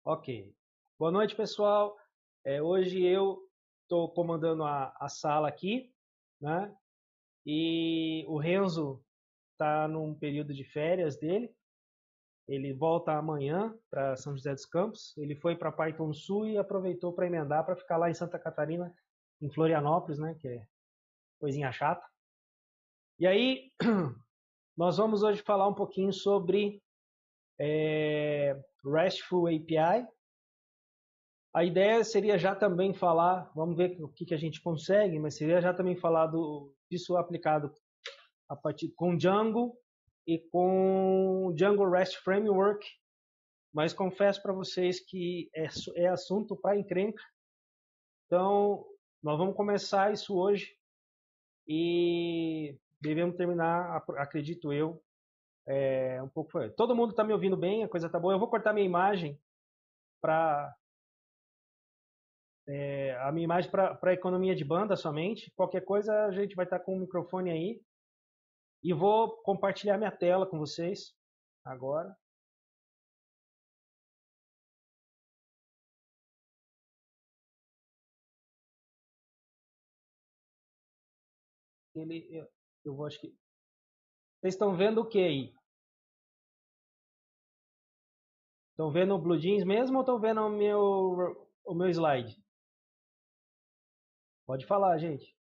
Ok. Boa noite, pessoal. Hoje eu estou comandando a sala aqui, né? E o Renzo está num período de férias dele. Ele volta amanhã para São José dos Campos. Ele foi para Python Sul e aproveitou para emendar para ficar lá em Santa Catarina, em Florianópolis, né? Que é coisinha chata. E aí, nós vamos hoje falar um pouquinho sobre RESTful API. A ideia seria já também falar, vamos ver o que a gente consegue, mas seria já também falar disso aplicado a partir com Django e com Django REST Framework, mas confesso para vocês que é assunto para encrenca. Então, nós vamos começar isso hoje e devemos terminar, acredito eu, um pouco. Todo mundo está me ouvindo bem, a coisa está boa. Eu vou cortar minha imagem para a minha imagem para economia de banda somente. Qualquer coisa a gente vai estar com o microfone aí. E vou compartilhar minha tela com vocês agora. Eu vou, acho que... Vocês estão vendo o que aí? Estão vendo o Blue Jeans mesmo ou estão vendo o meu slide? Pode falar, gente.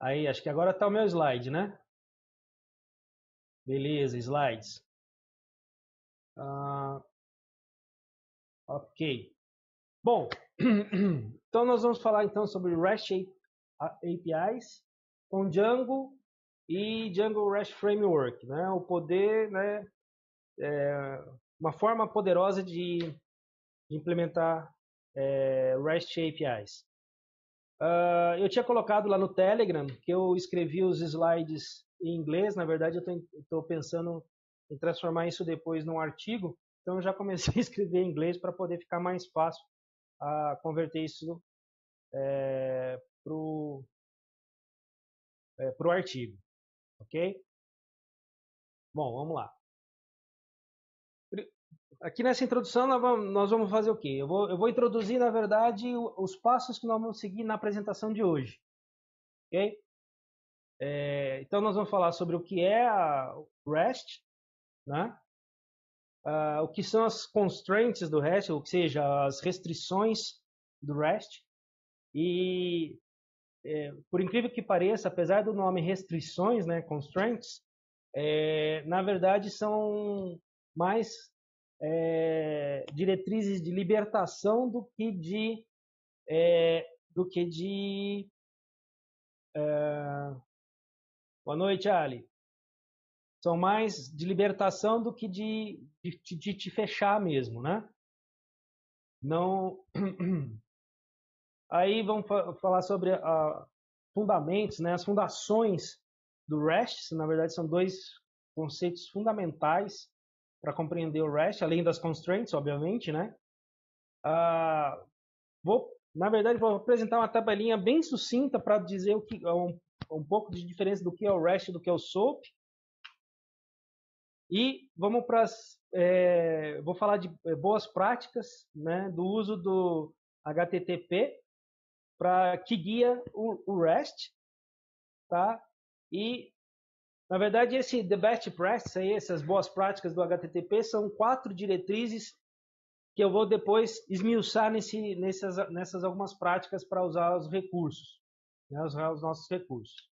Aí, acho que agora está o meu slide, né? Beleza, slides. Ok. Bom, então nós vamos falar então sobre REST APIs com Django e Django REST Framework, né? O poder, né? Uma forma poderosa de implementar REST APIs. Eu tinha colocado lá no Telegram que eu escrevi os slides em inglês. Na verdade, eu estou pensando em transformar isso depois num artigo. Então, eu já comecei a escrever em inglês para poder ficar mais fácil a converter isso para o artigo. Ok? Bom, vamos lá. Aqui nessa introdução nós vamos fazer o quê? Eu vou introduzir, na verdade, os passos que nós vamos seguir na apresentação de hoje. Ok? Então nós vamos falar sobre o que é a REST, né? O que são as constraints do REST, ou seja, as restrições do REST. E por incrível que pareça, apesar do nome restrições, né, constraints, na verdade são mais diretrizes de libertação do que de boa noite, Ali. São mais de libertação do que de te fechar mesmo, né? Não. Aí vamos falar sobre fundamentos, né? As fundações do REST. Na verdade, são dois conceitos fundamentais para compreender o REST, além das constraints, obviamente, né? Na verdade, vou apresentar uma tabelinha bem sucinta para dizer um pouco de diferença do que é o REST e do que é o SOAP. E vamos para vou falar de boas práticas, né, do uso do HTTP que guia o REST, tá? E na verdade esse the best practice aí, essas boas práticas do HTTP são 4 diretrizes que eu vou depois esmiuçar nessas algumas práticas para usar os recursos, né, usar os nossos recursos.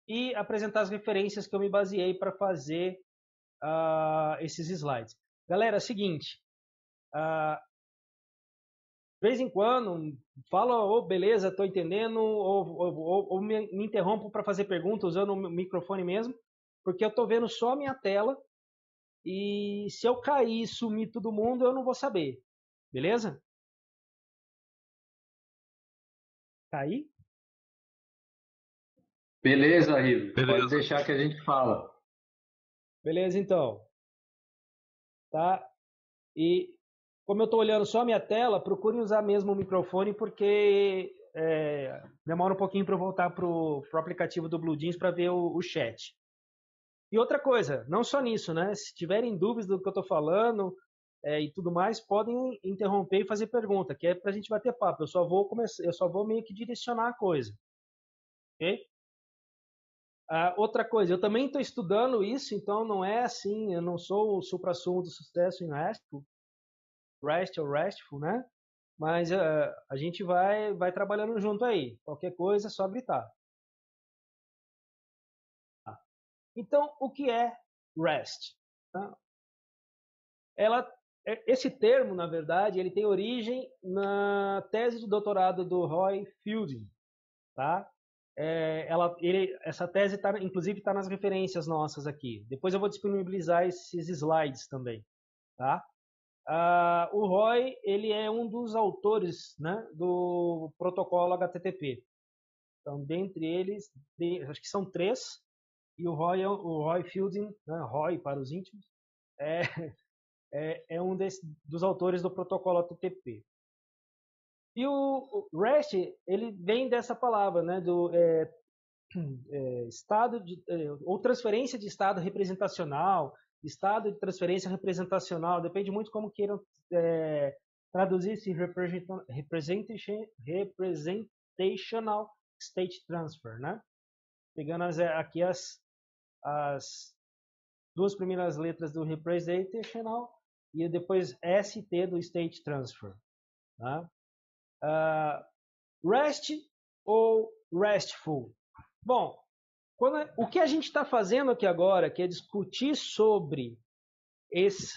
E apresentar as referências que eu me baseei para fazer esses slides. Galera, é o seguinte, de vez em quando, fala, beleza, estou entendendo, ou me interrompo para fazer pergunta usando o microfone mesmo, porque eu estou vendo só a minha tela e se eu cair e sumir todo mundo, eu não vou saber. Beleza? Cair? Beleza, Rivo. Pode Beleza. deixar que a gente fala. Beleza, então. Tá? E como eu estou olhando só a minha tela, procure usar mesmo o microfone, porque demora um pouquinho para eu voltar para o aplicativo do Blue Jeans para ver o chat. E outra coisa, não só nisso, né? Se tiverem dúvidas do que eu estou falando e tudo mais, podem interromper e fazer pergunta, que é para a gente bater papo. Eu só vou meio que direcionar a coisa, ok? Outra coisa, eu também estou estudando isso, então não é assim, eu não sou o suprassumo do sucesso em REST ou RESTful, né? Mas a gente vai trabalhando junto aí. Qualquer coisa é só gritar. Então, o que é REST? Esse termo, na verdade, ele tem origem na tese de doutorado do Roy Fielding, tá? Essa tese, inclusive, está nas referências nossas aqui. Depois eu vou disponibilizar esses slides também, tá? O Roy, ele é um dos autores, né, do protocolo HTTP. Então, dentre eles, acho que são 3, e o Roy Fielding, né, Roy para os íntimos, é um dos autores do protocolo HTTP. E o REST, ele vem dessa palavra, né, do estado ou transferência de estado representacional, estado de transferência representacional, depende muito como queiram traduzir esse representational state transfer, né? Pegando aqui as 2 primeiras letras do representational e depois ST do state transfer. Tá? REST ou RESTful? Bom, o que a gente está fazendo aqui agora, que é discutir sobre essas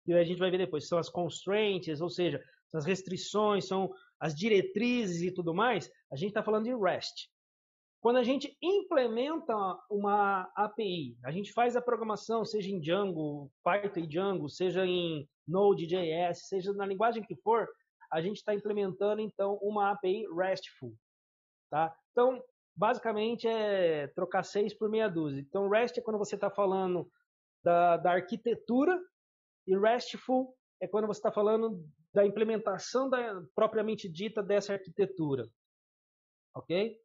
que a gente vai ver depois, são as constraints, ou seja, são as restrições, são as diretrizes e tudo mais, a gente está falando de REST. Quando a gente implementa uma API, a gente faz a programação, seja em Django, Python e Django, seja em Node.js, seja na linguagem que for, a gente está implementando, então, uma API RESTful. Tá? Então, basicamente, é trocar 6 por meia dúzia. Então, REST é quando você está falando da arquitetura e RESTful é quando você está falando da implementação propriamente dita dessa arquitetura. Ok?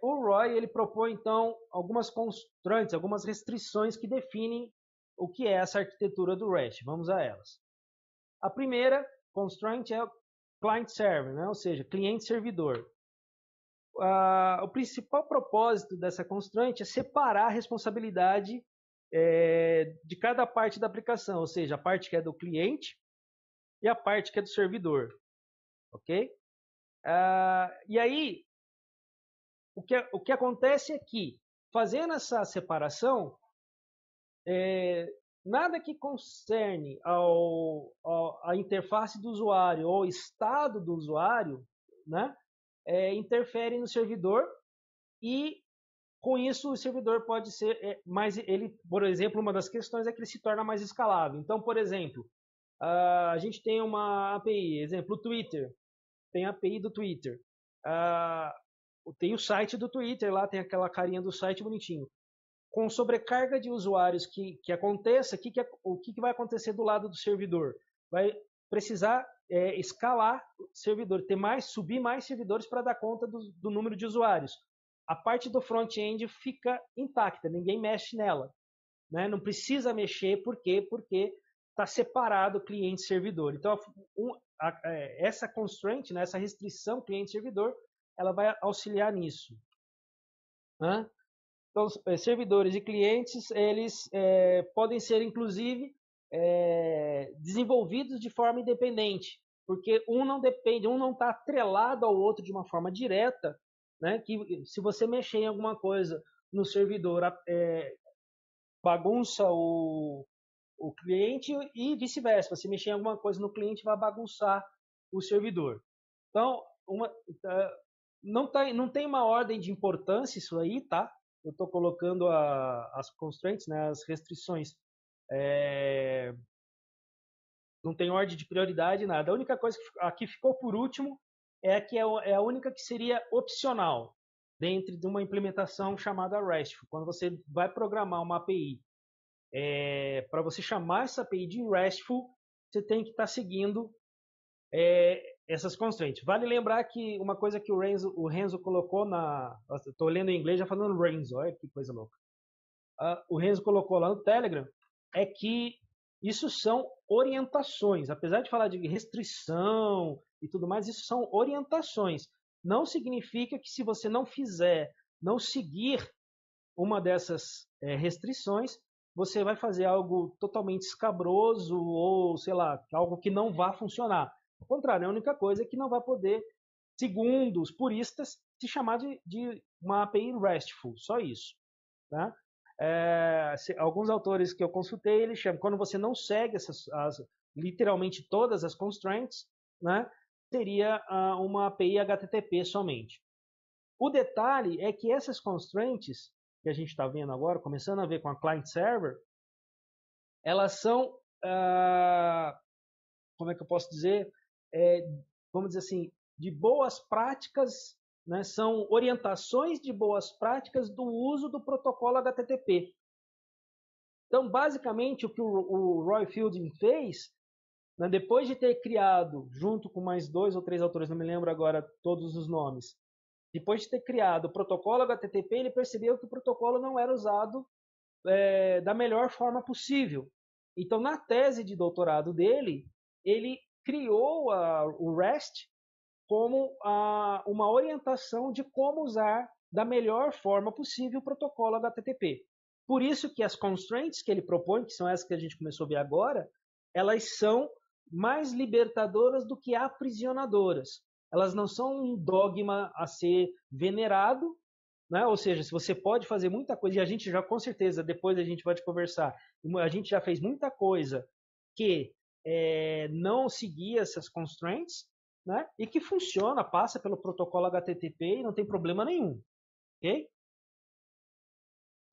O Roy ele propõe, então, algumas constraints, algumas restrições que definem o que é essa arquitetura do REST. Vamos a elas. A primeira constraint é o client-server, né? Ou seja, cliente-servidor. O principal propósito dessa constraint é separar a responsabilidade de cada parte da aplicação, ou seja, a parte que é do cliente e a parte que é do servidor. Ok? E aí, o que acontece é que, fazendo essa separação, nada que concerne a interface do usuário ou estado do usuário, né, interfere no servidor e, com isso, o servidor pode ser mais... por exemplo, uma das questões é que ele se torna mais escalável. Então, por exemplo, a gente tem uma API, exemplo, o Twitter. Tem a API do Twitter. Tem o site do Twitter lá, tem aquela carinha do site bonitinho. Com sobrecarga de usuários que aconteça, o que vai acontecer do lado do servidor? Vai precisar escalar o servidor, subir mais servidores para dar conta do número de usuários. A parte do front-end fica intacta, ninguém mexe nela. Né? Não precisa mexer, por quê? Porque está separado cliente-servidor. Então, essa constraint, né, essa restrição cliente-servidor, ela vai auxiliar nisso. Né? Então, servidores e clientes, eles podem ser, inclusive, desenvolvidos de forma independente, porque um não depende, um não está atrelado ao outro de uma forma direta, né? Que se você mexer em alguma coisa no servidor, bagunça o cliente e vice-versa. Se mexer em alguma coisa no cliente, vai bagunçar o servidor. Então, não tem uma ordem de importância isso aí, tá? Eu estou colocando as constraints, né, as restrições. Não tem ordem de prioridade, nada. A única coisa que aqui ficou por último é a única que seria opcional dentro de uma implementação chamada RESTful. Quando você vai programar uma API, para você chamar essa API de RESTful, você tem que estar seguindo essas constraints. Vale lembrar que uma coisa que o Renzo colocou na... Estou lendo em inglês já falando Renzo, olha que coisa louca. O Renzo colocou lá no Telegram, é que isso são orientações. Apesar de falar de restrição e tudo mais, isso são orientações. Não significa que se você não fizer, não seguir uma dessas restrições, você vai fazer algo totalmente escabroso ou, sei lá, algo que não vai funcionar. Ao contrário, a única coisa é que não vai poder, segundo os puristas, se chamar de uma API RESTful, só isso. Tá? Alguns autores que eu consultei, eles chamam, quando você não segue literalmente todas as constraints, né, seria uma API HTTP somente. O detalhe é que essas constraints que a gente está vendo agora, começando a ver com a client server, elas são, como é que eu posso dizer, vamos dizer assim, de boas práticas, né, são orientações de boas práticas do uso do protocolo HTTP. Então, basicamente, o que o Roy Fielding fez, né, depois de ter criado, junto com mais 2 ou 3 autores, não me lembro agora todos os nomes, depois de ter criado o protocolo HTTP, ele percebeu que o protocolo não era usado da melhor forma possível. Então, na tese de doutorado dele, ele criou o REST como uma orientação de como usar da melhor forma possível o protocolo HTTP. Por isso que as constraints que ele propõe, que são essas que a gente começou a ver agora, elas são mais libertadoras do que aprisionadoras. Elas não são um dogma a ser venerado, né? Ou seja, se você pode fazer muita coisa, e a gente já com certeza, depois a gente vai conversar, a gente já fez muita coisa que não seguia essas constraints, né? E que funciona, passa pelo protocolo HTTP e não tem problema nenhum. Ok?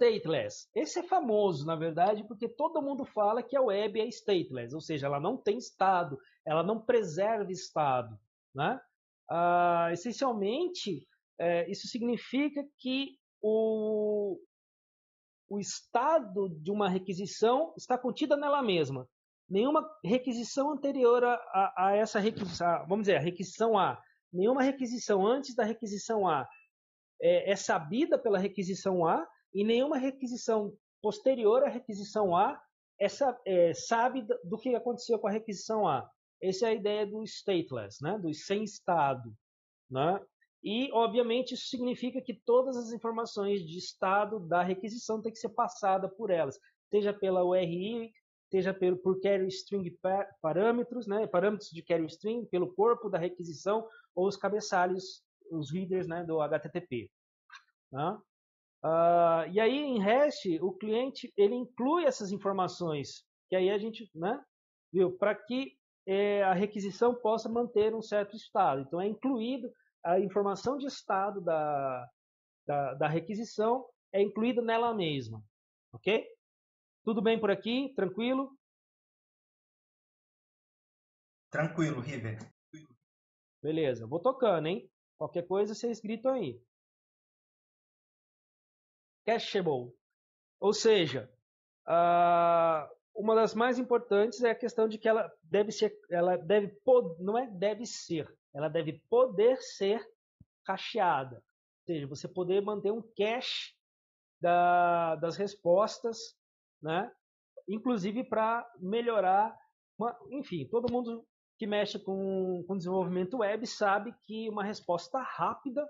Stateless. Esse é famoso, na verdade, porque todo mundo fala que a web é stateless, ou seja, ela não tem estado, ela não preserva estado. Né? Essencialmente, isso significa que o estado de uma requisição está contida nela mesma. Nenhuma requisição anterior a essa requisição, vamos dizer, a requisição A, nenhuma requisição antes da requisição A é sabida pela requisição A e nenhuma requisição posterior à requisição A sabe do que aconteceu com a requisição A. Essa é a ideia do stateless, né? Do sem estado. Né? E, obviamente, isso significa que todas as informações de estado da requisição têm que ser passadas por elas, seja pela URI, seja por carry string parâmetros, né? Parâmetros de carry string, pelo corpo da requisição ou os cabeçalhos, os headers, né, do HTTP. Tá? E aí, em REST, o cliente ele inclui essas informações, que aí a gente, né, viu, para que a requisição possa manter um certo estado. Então, é incluído a informação de estado da requisição, é incluída nela mesma. Ok? Tudo bem por aqui? Tranquilo? Tranquilo, River. Beleza, vou tocando, hein? Qualquer coisa, vocês gritam aí. Cacheable. Ou seja, uma das mais importantes é a questão de que ela deve ser, não é deve ser, ela deve poder ser cacheada. Ou seja, você poder manter um cache das respostas, né? Inclusive para melhorar, enfim, todo mundo que mexe com desenvolvimento web sabe que uma resposta rápida,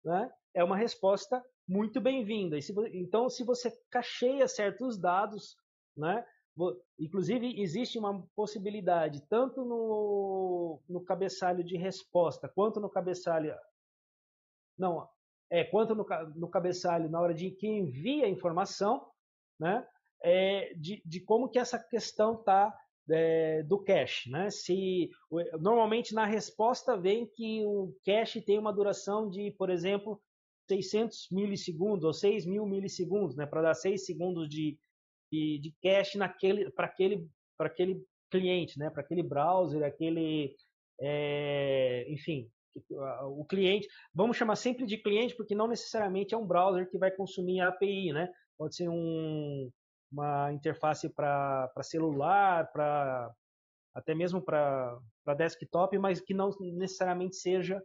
né, é uma resposta muito bem-vinda. Então, se você cacheia certos dados, né, inclusive existe uma possibilidade, tanto no cabeçalho de resposta, quanto no cabeçalho... Não, quanto no cabeçalho na hora de que envia a informação, né, de como que essa questão está do cache. Né? Normalmente na resposta vem que o cache tem uma duração de, por exemplo, 600 milissegundos ou 6.000 milissegundos, né, para dar 6 segundos de cache para aquele cliente, né, para aquele browser, enfim, o cliente, vamos chamar sempre de cliente porque não necessariamente é um browser que vai consumir a API, né? Pode ser uma interface para celular, para até mesmo para desktop, mas que não necessariamente seja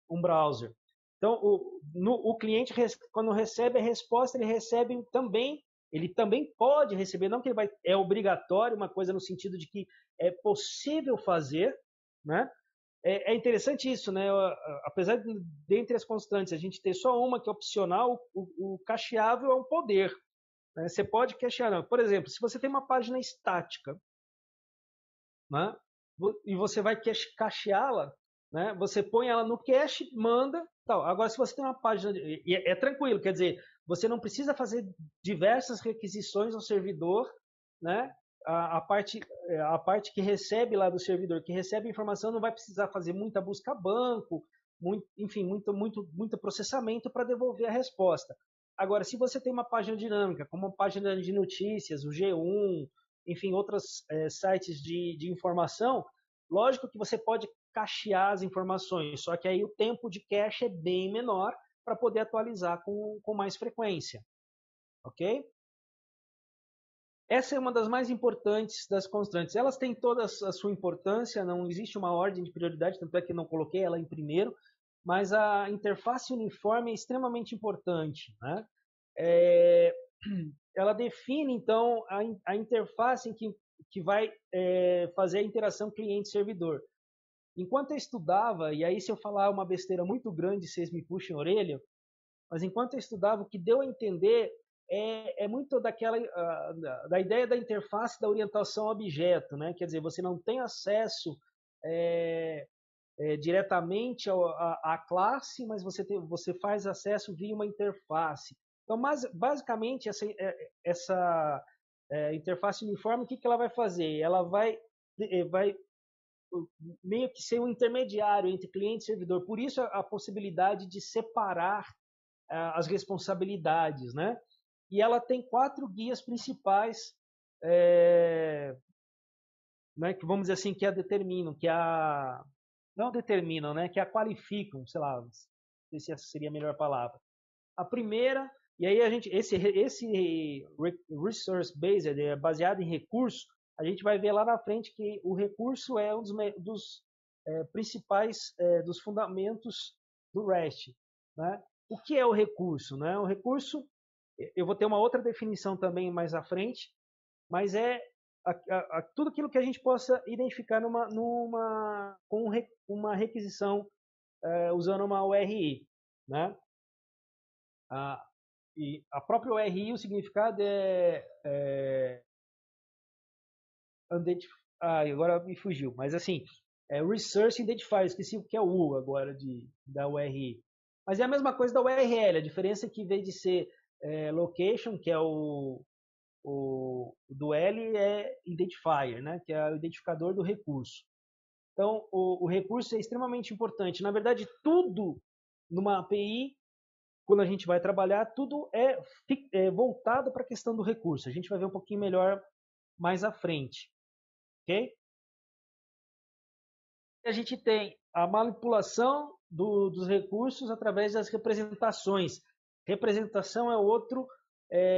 um browser. Então, o cliente, quando recebe a resposta, ele também pode receber, não que é obrigatório, uma coisa no sentido de que é possível fazer, né? É interessante isso, né? Apesar de, dentre as constantes, a gente ter só uma que é opcional, o cacheável é um poder. Né? Você pode cachear. Por exemplo, se você tem uma página estática, né? E você vai cacheá-la, né? Você põe ela no cache, manda, tal. Agora, se você tem uma página, é tranquilo, quer dizer, você não precisa fazer diversas requisições ao servidor, né? A parte que recebe lá do servidor, que recebe a informação, não vai precisar fazer muita busca a banco, enfim, muito processamento para devolver a resposta. Agora, se você tem uma página dinâmica, como uma página de notícias, o G1, enfim, outros sites de informação, lógico que você pode cachear as informações, só que aí o tempo de cache é bem menor para poder atualizar com mais frequência. Ok? Essa é uma das mais importantes das constantes. Elas têm toda a sua importância, não existe uma ordem de prioridade, tanto é que não coloquei ela em primeiro, mas a interface uniforme é extremamente importante. Né? Ela define, então, a interface em que vai fazer a interação cliente-servidor. Enquanto eu estudava, e aí se eu falar uma besteira muito grande, vocês me puxem a orelha, mas enquanto eu estudava, o que deu a entender é muito da ideia da interface da orientação a objeto, né? Quer dizer, você não tem acesso diretamente à classe, mas você faz acesso via uma interface. Então, basicamente, essa interface uniforme, o que ela vai fazer? Ela vai meio que ser um intermediário entre cliente e servidor. Por isso, a possibilidade de separar as responsabilidades, né? E ela tem 4 guias principais, né, que vamos dizer assim, que a determinam, não determinam, né, que a qualificam, sei lá, não sei se essa seria a melhor palavra. A primeira, e aí esse resource based, baseado em recurso, a gente vai ver lá na frente que o recurso é um dos principais, dos fundamentos do REST, né? O que é o recurso? Né? O recurso, eu vou ter uma outra definição também mais à frente, mas é tudo aquilo que a gente possa identificar com uma requisição usando uma URI. Né? E a própria URI, o significado agora me fugiu, mas assim, Resource Identifier, esqueci o que é o U agora da URI. Mas é a mesma coisa da URL, a diferença é que em vez de ser location, que é o do L, é identifier, né, que é o identificador do recurso. Então, o recurso é extremamente importante. Na verdade, tudo numa API, quando a gente vai trabalhar, tudo é voltado para a questão do recurso. A gente vai ver um pouquinho melhor mais à frente. Ok? A gente tem a manipulação dos recursos através das representações. Representação é outro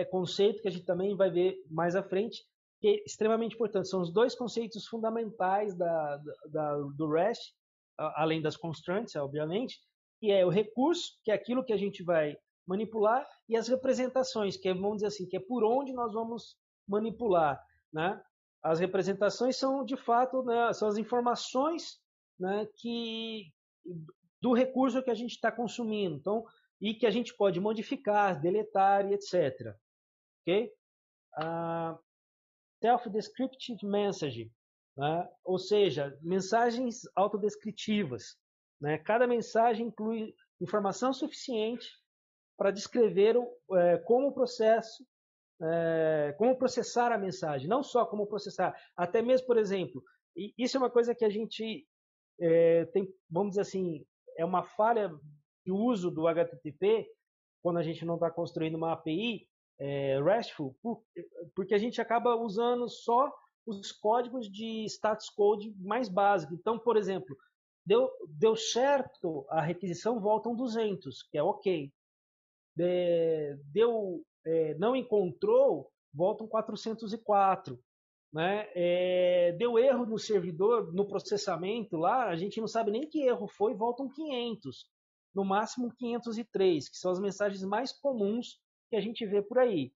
conceito que a gente também vai ver mais à frente, que é extremamente importante. São os 2 conceitos fundamentais do REST, além das constraints, obviamente, que é o recurso, que é aquilo que a gente vai manipular, e as representações, que vamos dizer assim, que é por onde nós vamos manipular. Né? As representações são, de fato, né, são as informações, né, do recurso que a gente está consumindo, então, e que a gente pode modificar, deletar e etc. Ok? Self-descriptive message, né? Ou seja, mensagens autodescritivas. Né? Cada mensagem inclui informação suficiente para descrever como como processar a mensagem, não só como processar, até mesmo, por exemplo, isso é uma coisa que a gente tem, vamos dizer assim, é uma falha de uso do HTTP quando a gente não está construindo uma API RESTful, porque a gente acaba usando só os códigos de status code mais básicos. Então, por exemplo, deu certo a requisição, voltam 200, que é ok. Não encontrou, voltam 404. Né? erro no servidor, no processamento lá, a gente não sabe nem que erro foi, voltam 500. No máximo 503, que são as mensagens mais comuns que a gente vê por aí.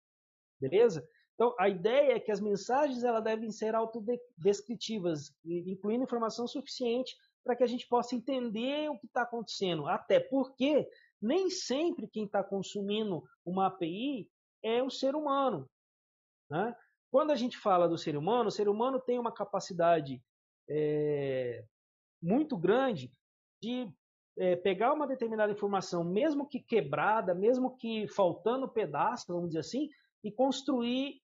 Beleza? Então, a ideia é que as mensagens elas devem ser autodescritivas, incluindo informação suficiente para que a gente possa entender o que está acontecendo. Até porque nem sempre quem está consumindo uma API é o ser humano. Né? Quando a gente fala do ser humano, o ser humano tem uma capacidade muito grande de pegar uma determinada informação, mesmo que quebrada, mesmo que faltando pedaço, vamos dizer assim, e construir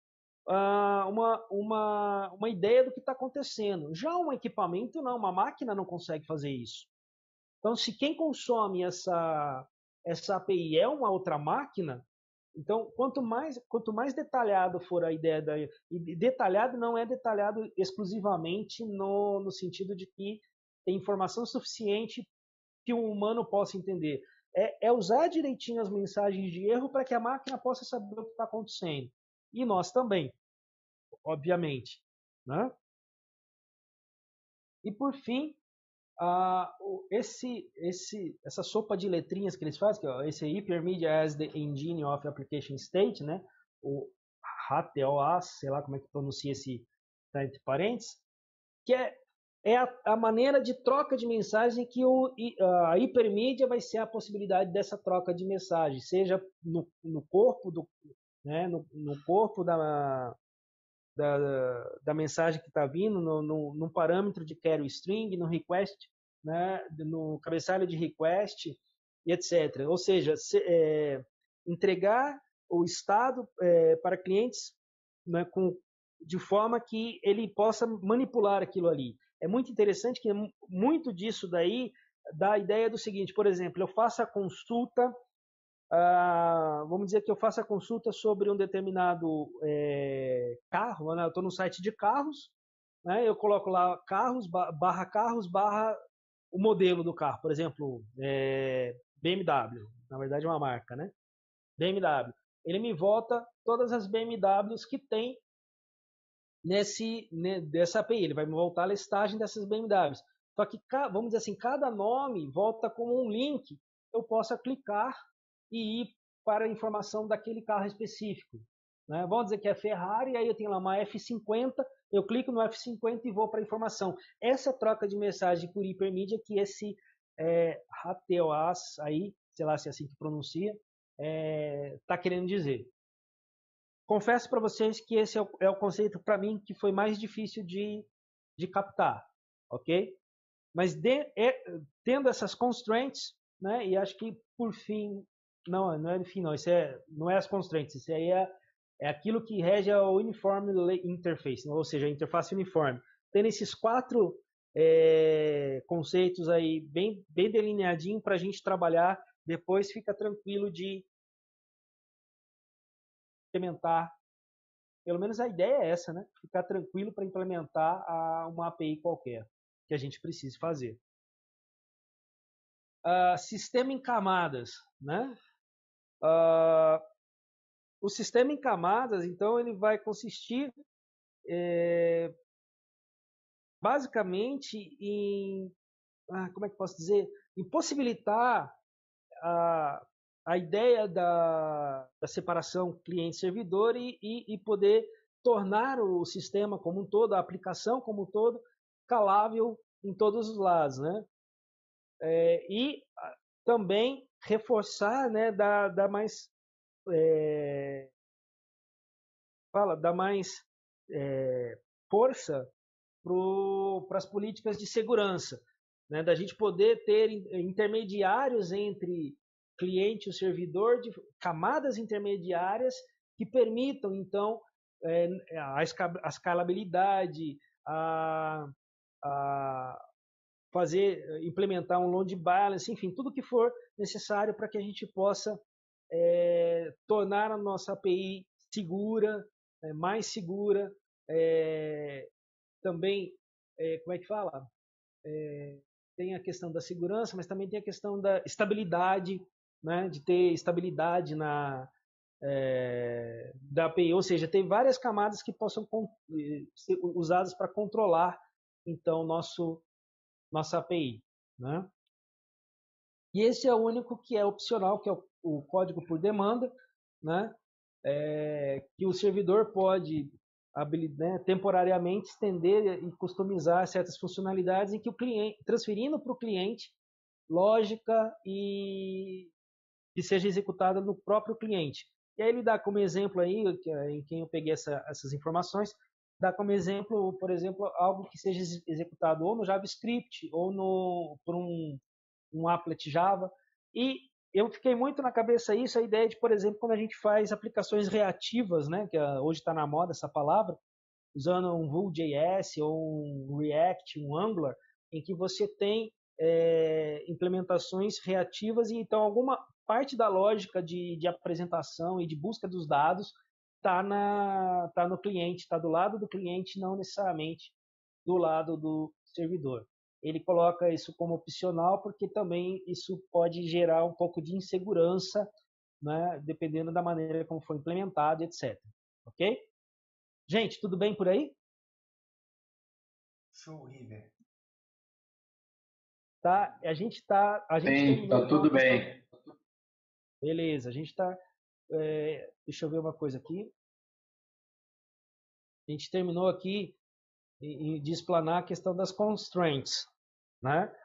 uma ideia do que está acontecendo. Já um equipamento não, uma máquina não consegue fazer isso. Então, se quem consome essa API é uma outra máquina, então quanto mais detalhado for a ideia e detalhado não é detalhado exclusivamente no sentido de que tem informação suficiente que um humano possa entender. É usar direitinho as mensagens de erro para que a máquina possa saber o que está acontecendo. E nós também, obviamente. Né? E por fim, essa sopa de letrinhas que eles fazem, que é esse Hypermedia as the Engine of Application State, né? O HTOA, sei lá como é que pronuncia esse tá entre parênteses, que é a maneira de troca de mensagem que a hipermídia vai ser a possibilidade dessa troca de mensagem, seja no corpo no corpo da mensagem que está vindo, no parâmetro de query string, no request, né, no cabeçalho de request, e etc. Ou seja, entregar o estado para clientes, né, de forma que ele possa manipular aquilo ali. É muito interessante que muito disso daí dá a ideia do seguinte, por exemplo, eu faço a consulta, vamos dizer que eu faço a consulta sobre um determinado carro, né? Eu estou no site de carros, né? Eu coloco lá carros, barra o modelo do carro, por exemplo, BMW, na verdade é uma marca, né? BMW. Ele me volta todas as BMWs que tem dessa API, ele vai me voltar a listagem dessas BMWs. Só que, vamos dizer assim, cada nome volta como um link, eu possa clicar e ir para a informação daquele carro específico. Né? Vamos dizer que é Ferrari, aí eu tenho lá uma F50, eu clico no F50 e vou para a informação. Essa troca de mensagem por hipermídia que esse HTOAS aí, sei lá se é assim que pronuncia, está querendo dizer. Confesso para vocês que esse é o conceito, para mim, que foi mais difícil de captar, ok? Mas tendo essas constraints, né, e acho que por fim, não é no fim não, isso não é as constraints, isso aí é aquilo que rege a Uniform Interface, né, ou seja, a interface uniforme. Tendo esses 4 conceitos aí bem delineadinho para a gente trabalhar, depois fica tranquilo de implementar, pelo menos a ideia é essa, né? Ficar tranquilo para implementar uma API qualquer que a gente precise fazer. Sistema em camadas, né? O sistema em camadas, então, ele vai consistir basicamente em, como é que posso dizer, em possibilitar a ideia da separação cliente-servidor e poder tornar o sistema como um todo, a aplicação como um todo, escalável em todos os lados, né? E também reforçar, né, dar mais força para as políticas de segurança, né, da gente poder ter intermediários entre cliente e o servidor, de camadas intermediárias que permitam, então, a escalabilidade, implementar um load balance, enfim, tudo que for necessário para que a gente possa tornar a nossa API segura, mais segura, também, como é que fala? Tem a questão da segurança, mas também tem a questão da estabilidade, né? De ter estabilidade da API, ou seja, tem várias camadas que possam ser usadas para controlar então, nossa API, né? E esse é o único que é opcional, que é o código por demanda, né? Que o servidor pode temporariamente estender e customizar certas funcionalidades em que o cliente, transferindo para o cliente lógica e que seja executada no próprio cliente. E aí ele dá como exemplo aí, em quem eu peguei essas informações, dá como exemplo, por exemplo, algo que seja executado ou no JavaScript ou por um applet Java. E eu fiquei muito na cabeça isso, a ideia de, por exemplo, quando a gente faz aplicações reativas, né, que hoje está na moda essa palavra, usando um Vue.js ou um React, um Angular, em que você tem implementações reativas e então alguma parte da lógica de apresentação e de busca dos dados está no cliente, está do lado do cliente, não necessariamente do lado do servidor. Ele coloca isso como opcional porque também isso pode gerar um pouco de insegurança, né, dependendo da maneira como foi implementado, etc. Ok? Gente, tudo bem por aí? Show, River. Tá, a gente Sim, terminou tá então tudo a questão. bem. Beleza, a gente está. Deixa eu ver uma coisa aqui. A gente terminou aqui de explanar a questão das constraints, né?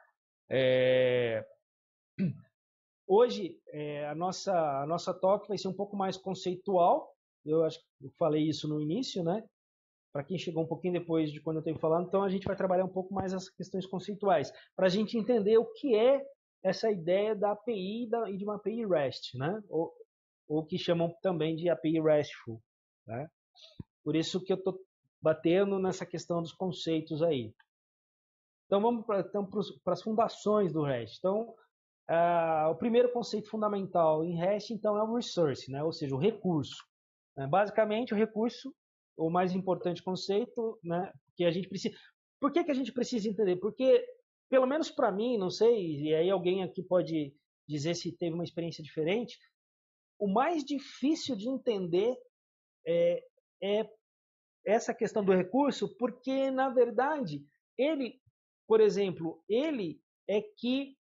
Hoje a nossa talk vai ser um pouco mais conceitual. Eu acho que eu falei isso no início, né? Para quem chegou um pouquinho depois de quando eu tenho falado, então a gente vai trabalhar um pouco mais as questões conceituais, para a gente entender o que é essa ideia da API e de uma API REST, né? Ou que chamam também de API RESTful, né? Por isso que eu estou batendo nessa questão dos conceitos aí. Então vamos para as fundações do REST. Então, o primeiro conceito fundamental em REST, então, é o resource, né? Ou seja, o recurso. Basicamente, o recurso, o mais importante conceito, né, que a gente precisa. Por que a gente precisa entender? Porque, pelo menos para mim, não sei, e aí alguém aqui pode dizer se teve uma experiência diferente, o mais difícil de entender é essa questão do recurso, porque, na verdade, ele, por exemplo, ele é que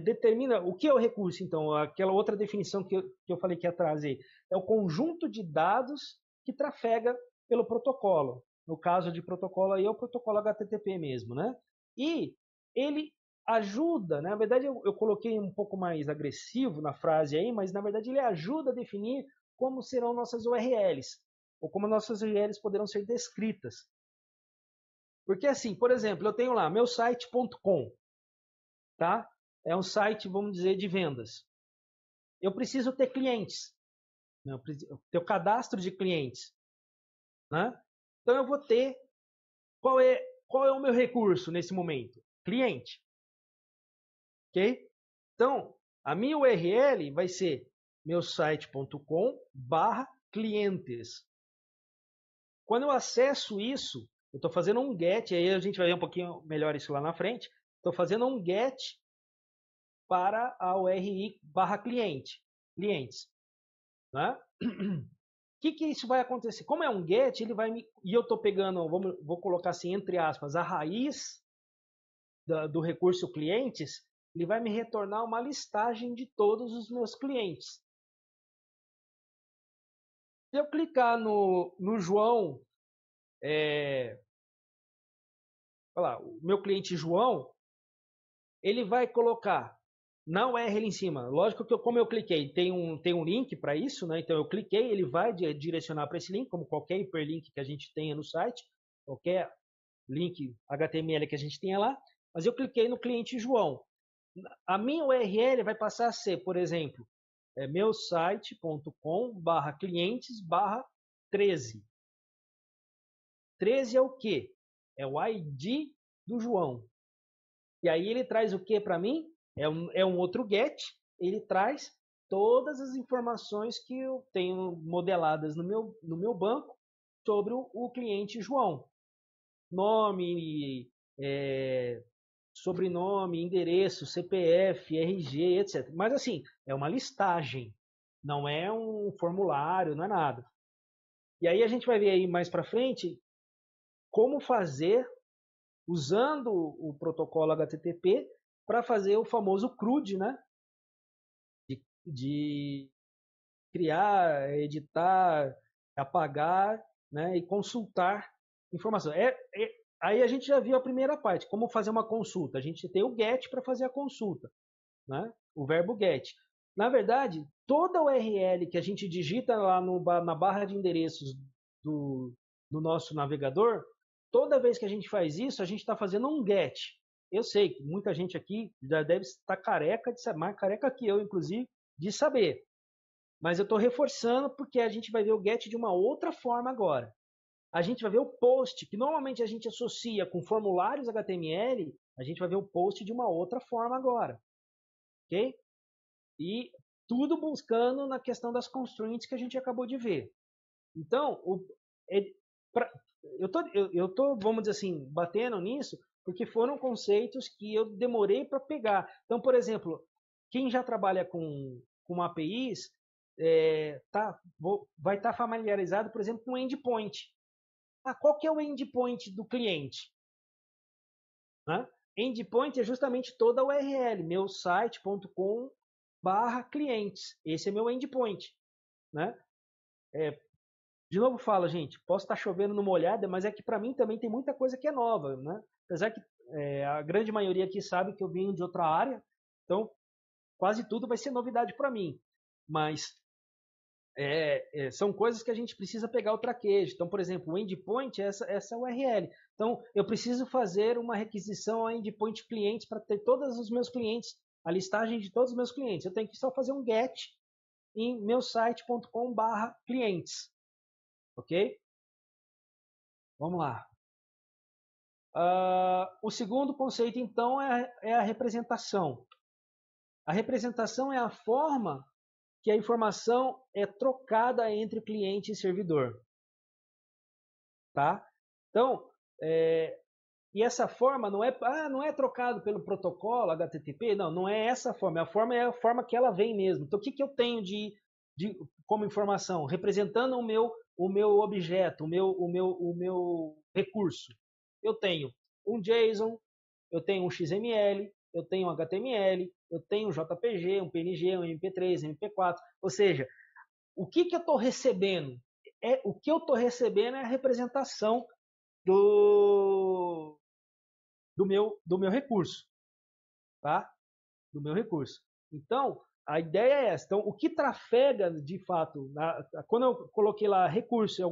determina o que é o recurso, então, aquela outra definição que eu falei que ia trazer, é o conjunto de dados que trafega pelo protocolo. No caso de protocolo aí é o protocolo HTTP mesmo, né? E ele ajuda, né? Na verdade eu coloquei um pouco mais agressivo na frase aí, mas na verdade ele ajuda a definir como serão nossas URLs, ou como nossas URLs poderão ser descritas. Porque assim, por exemplo, eu tenho lá meu site.com, tá? É um site, vamos dizer, de vendas. Eu preciso ter clientes, né? Eu preciso ter o cadastro de clientes, né? Então eu vou ter qual é o meu recurso nesse momento? Cliente, ok? Então a minha URL vai ser meusite.com/clientes. Quando eu acesso isso, eu estou fazendo um get, aí a gente vai ver um pouquinho melhor isso lá na frente. Estou fazendo um get para a URI/clientes. Né? O que isso vai acontecer? Como é um get, ele vai e eu estou pegando, vou colocar assim entre aspas, a raiz do recurso clientes, ele vai me retornar uma listagem de todos os meus clientes. Se eu clicar no João, o meu cliente João, ele vai colocar na URL em cima. Lógico que como eu cliquei, tem um link para isso, né? Então eu cliquei, ele vai direcionar para esse link, como qualquer hiperlink que a gente tenha no site, qualquer link HTML que a gente tenha lá, mas eu cliquei no cliente João. A minha URL vai passar a ser, por exemplo, meusite.com/clientes/13. 13 é o quê? É o ID do João. E aí ele traz o que para mim? É um outro get, ele traz todas as informações que eu tenho modeladas no meu banco sobre o cliente João. Nome, sobrenome, endereço, CPF, RG, etc. Mas assim, é uma listagem, não é um formulário, não é nada. E aí a gente vai ver aí mais para frente como fazer usando o protocolo HTTP para fazer o famoso CRUD, né? De criar, editar, apagar, né? E consultar informação. Aí a gente já viu a primeira parte, como fazer uma consulta. A gente tem o GET para fazer a consulta, né? O verbo GET. Na verdade, toda URL que a gente digita lá na barra de endereços do nosso navegador, toda vez que a gente faz isso, a gente está fazendo um GET. Eu sei que muita gente aqui já deve estar careca de saber, mais careca que eu, inclusive, de saber. Mas eu estou reforçando porque a gente vai ver o GET de uma outra forma agora. A gente vai ver o POST, que normalmente a gente associa com formulários HTML, a gente vai ver o POST de uma outra forma agora. Ok? E tudo buscando na questão das constraints que a gente acabou de ver. Então, eu tô, vamos dizer assim, batendo nisso, porque foram conceitos que eu demorei para pegar. Então, por exemplo, quem já trabalha com APIs vai estar familiarizado, por exemplo, com o endpoint. Qual que é o endpoint do cliente? Né? Endpoint é justamente toda a URL, meu site.com/clientes. Esse é meu endpoint. Né? De novo falo, gente, posso estar chovendo numa olhada, mas é que para mim também tem muita coisa que é nova. Né? Apesar que a grande maioria aqui sabe que eu vim de outra área, então quase tudo vai ser novidade para mim. Mas são coisas que a gente precisa pegar o traquejo. Então, por exemplo, o endpoint é essa URL. Então, eu preciso fazer uma requisição a endpoint clientes para ter todos os meus clientes, a listagem de todos os meus clientes. Eu tenho que só fazer um get em meusite.com/clientes. Ok? Vamos lá. O segundo conceito, então, é a representação. A representação é a forma que a informação é trocada entre cliente e servidor. Tá? Então, e essa forma não é trocado pelo protocolo HTTP, não é essa forma, a forma é a forma que ela vem mesmo. Então, o que eu tenho como informação? Representando o meu objeto, o meu recurso. Eu tenho um JSON, eu tenho um XML, eu tenho um HTML, eu tenho um JPG, um PNG, um MP3, um MP4. Ou seja, o que eu estou recebendo? O que eu estou recebendo é a representação do meu recurso, tá? Do meu recurso. Então, a ideia é essa. Então, o que trafega, de fato, quando eu coloquei lá recurso, é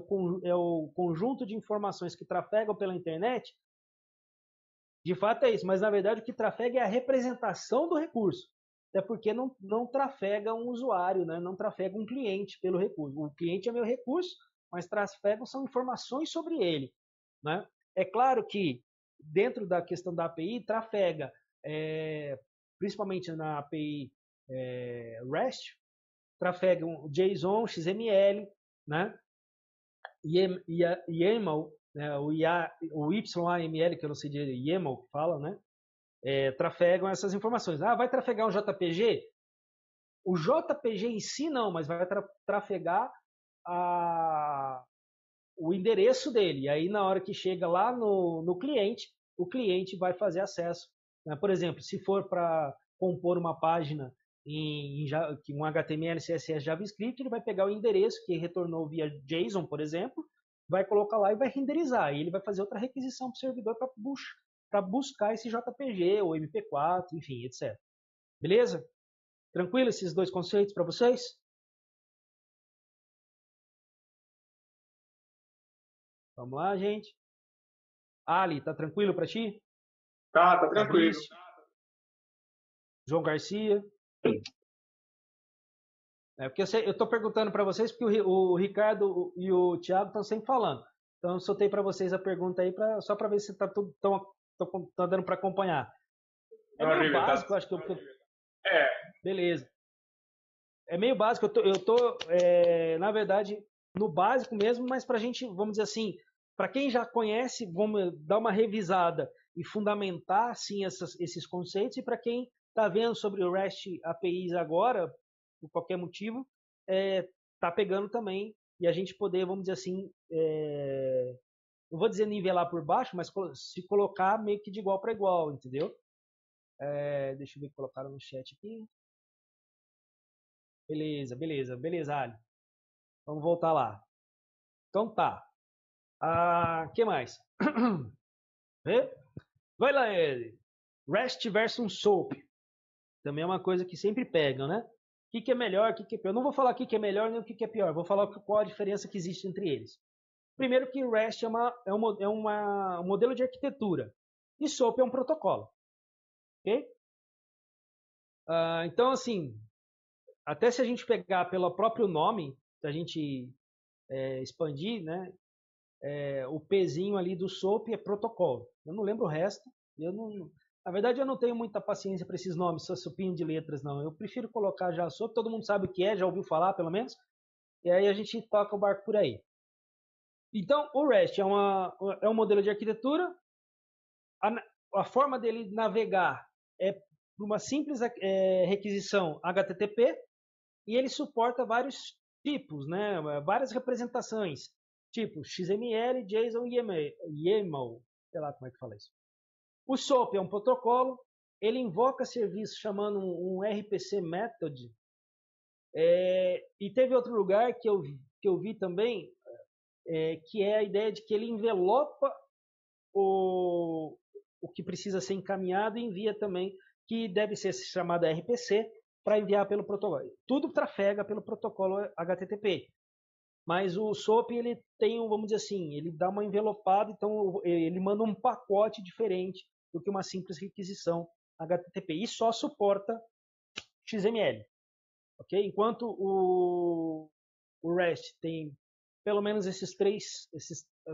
o conjunto de informações que trafegam pela internet, de fato é isso, mas na verdade o que trafega é a representação do recurso. Até porque não trafega um usuário, né? Não trafega um cliente pelo recurso. O cliente é meu recurso, mas trafegam são informações sobre ele. Né? É claro que dentro da questão da API, trafega, principalmente na API REST, trafega um JSON, XML, né? YAML, né? o YAML, que eu não sei de YAML que fala, né? Trafegam essas informações. Vai trafegar um JPG? O JPG em si não, mas vai trafegar o endereço dele. E aí, na hora que chega lá no cliente, o cliente vai fazer acesso. Né? Por exemplo, se for para compor uma página em um HTML, CSS, JavaScript, ele vai pegar o endereço que retornou via JSON, por exemplo, vai colocar lá e vai renderizar. E ele vai fazer outra requisição para o servidor para buscar esse JPG ou MP4, enfim, etc. Beleza? Tranquilo esses dois conceitos para vocês? Vamos lá, gente. Ali, tá tranquilo para ti? Tá tranquilo. Fabrício? João Garcia? Porque eu estou perguntando para vocês porque o Ricardo e o Thiago estão sempre falando. Então eu soltei para vocês a pergunta aí só para ver se tá tudo tá dando para acompanhar. É meio básico, acho que beleza. É meio básico. Eu tô na verdade no básico mesmo, mas para a gente, vamos dizer assim, para quem já conhece, vamos dar uma revisada e fundamentar assim esses conceitos, e para quem está vendo sobre o REST APIs agora, por qualquer motivo, tá pegando também, e a gente poder, vamos dizer assim, não vou dizer nivelar por baixo, mas se colocar meio que de igual para igual, entendeu? Deixa eu ver o que colocaram no chat aqui. Beleza, Ali. Vamos voltar lá. Então tá. Que mais? Vai lá, ele. REST versus SOAP. Também é uma coisa que sempre pegam, né? O que é melhor, o que é pior? Eu não vou falar o que é melhor nem o que é pior. Vou falar qual a diferença que existe entre eles. Primeiro que REST é um modelo de arquitetura. E SOAP é um protocolo. Ok? Então, assim, até se a gente pegar pelo próprio nome, se a gente expandir, né? O Pzinho ali do SOAP é protocolo. Eu não lembro o resto. Na verdade, eu não tenho muita paciência para esses nomes, essa sopinha de letras, não. Eu prefiro colocar já SOAP, todo mundo sabe o que é, já ouviu falar, pelo menos. E aí a gente toca o barco por aí. Então, o REST é um modelo de arquitetura. A forma dele navegar é por uma simples requisição HTTP e ele suporta vários tipos, né? Várias representações, tipo XML, JSON e YAML, sei lá como é que fala isso. O SOAP é um protocolo, ele invoca serviço chamando um RPC method, e teve outro lugar que eu vi também, que é a ideia de que ele envelopa o que precisa ser encaminhado e envia também, que deve ser chamado RPC, para enviar pelo protocolo. Tudo trafega pelo protocolo HTTP. Mas o SOAP, ele tem, vamos dizer assim, ele dá uma envelopada, então ele manda um pacote diferente do que uma simples requisição HTTP. E só suporta XML. Okay? Enquanto o REST tem pelo menos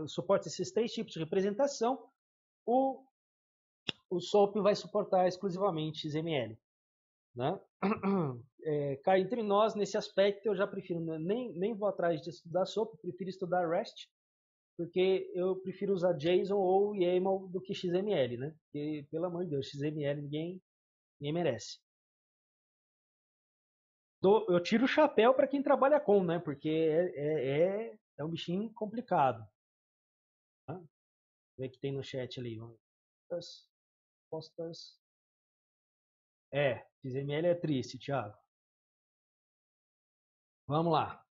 suporta esses três tipos de representação, o SOAP vai suportar exclusivamente XML. Né? Cá entre nós, nesse aspecto, eu já prefiro, nem vou atrás de estudar SOAP, prefiro estudar REST, porque eu prefiro usar JSON ou YAML do que XML, né? Porque, pelo amor de Deus, XML ninguém merece. Eu tiro o chapéu para quem trabalha com, né? Porque é um bichinho complicado. Tá? Vamos ver o que tem no chat ali. Postas. XML é triste, Thiago. Vamos lá.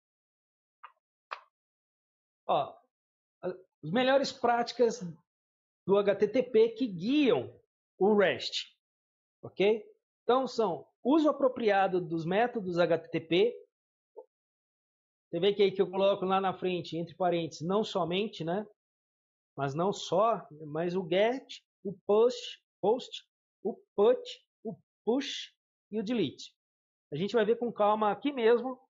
Ó, as melhores práticas do HTTP que guiam o REST. Ok? Então são uso apropriado dos métodos HTTP. Você vê que aí que eu coloco lá na frente, entre parênteses, não somente, né? Mas não só, mas o GET, o POST, o PUT, o PUSH e o DELETE. A gente vai ver com calma aqui mesmo,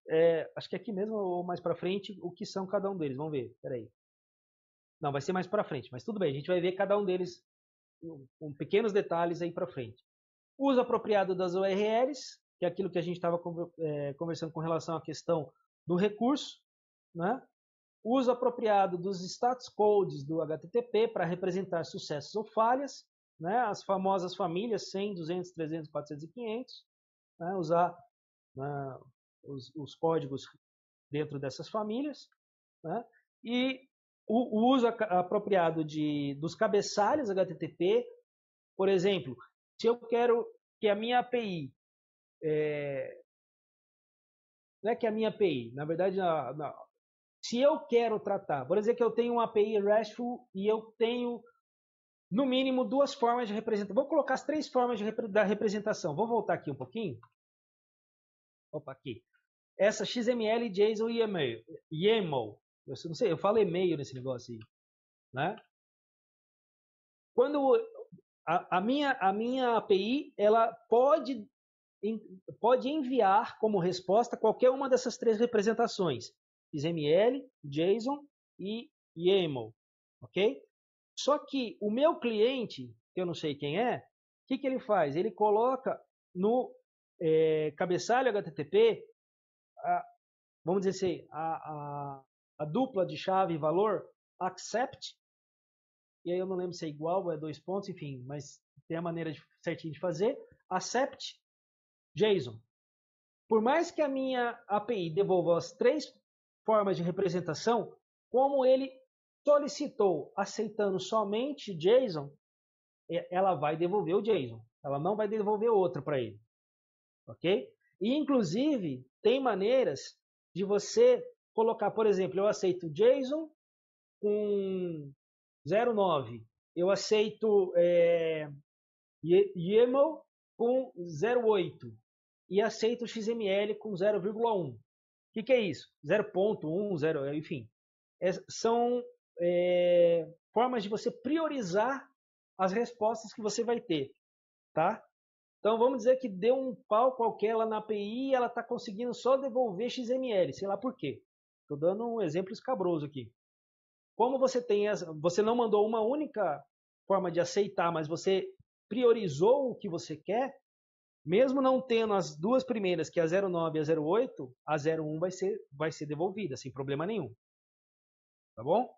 acho que aqui mesmo ou mais para frente, o que são cada um deles. Vamos ver, peraí. Não, vai ser mais para frente, mas tudo bem, a gente vai ver cada um deles com pequenos detalhes aí para frente. Uso apropriado das URLs, que é aquilo que a gente estava conversando com relação à questão do recurso, né? Uso apropriado dos status codes do HTTP para representar sucessos ou falhas, né? As famosas famílias 100, 200, 300, 400 e 500, né? Usar os códigos dentro dessas famílias, né? E o uso apropriado dos cabeçalhos HTTP, por exemplo, se eu quero que a minha API, não é que a minha API, na verdade, não. Se eu quero tratar, por exemplo, que eu tenho uma API RESTful e eu tenho, no mínimo, duas formas de representação. Vou colocar as três formas da representação. Vou voltar aqui um pouquinho. Opa, aqui. Essa XML, JSON e YAML. Eu não sei, eu falo e-mail nesse negócio aí. Né? Quando a minha API, ela pode enviar como resposta qualquer uma dessas três representações. XML, JSON e YAML, ok? Só que o meu cliente, que eu não sei quem é, o que ele faz? Ele coloca no cabeçalho HTTP, vamos dizer assim, a dupla de chave e valor, accept, e aí eu não lembro se é igual ou é 2 pontos, enfim, mas tem a maneira certinha de fazer, accept JSON. Por mais que a minha API devolva as três formas de representação, como ele solicitou aceitando somente JSON, ela vai devolver o JSON. Ela não vai devolver outra para ele. Ok? E, inclusive, tem maneiras de você colocar, por exemplo, eu aceito JSON com 09. Eu aceito YAML com 08. E aceito XML com 0,1. O que é isso? 0.1, 0, enfim. São formas de você priorizar as respostas que você vai ter. Tá? Então, vamos dizer que deu um pau qualquer lá na API e ela está conseguindo só devolver XML. Sei lá por quê. Estou dando um exemplo escabroso aqui. Como você não mandou uma única forma de aceitar, mas você priorizou o que você quer, mesmo não tendo as duas primeiras, que é a 09 e a 08, a 01 vai ser devolvida, sem problema nenhum. Tá bom?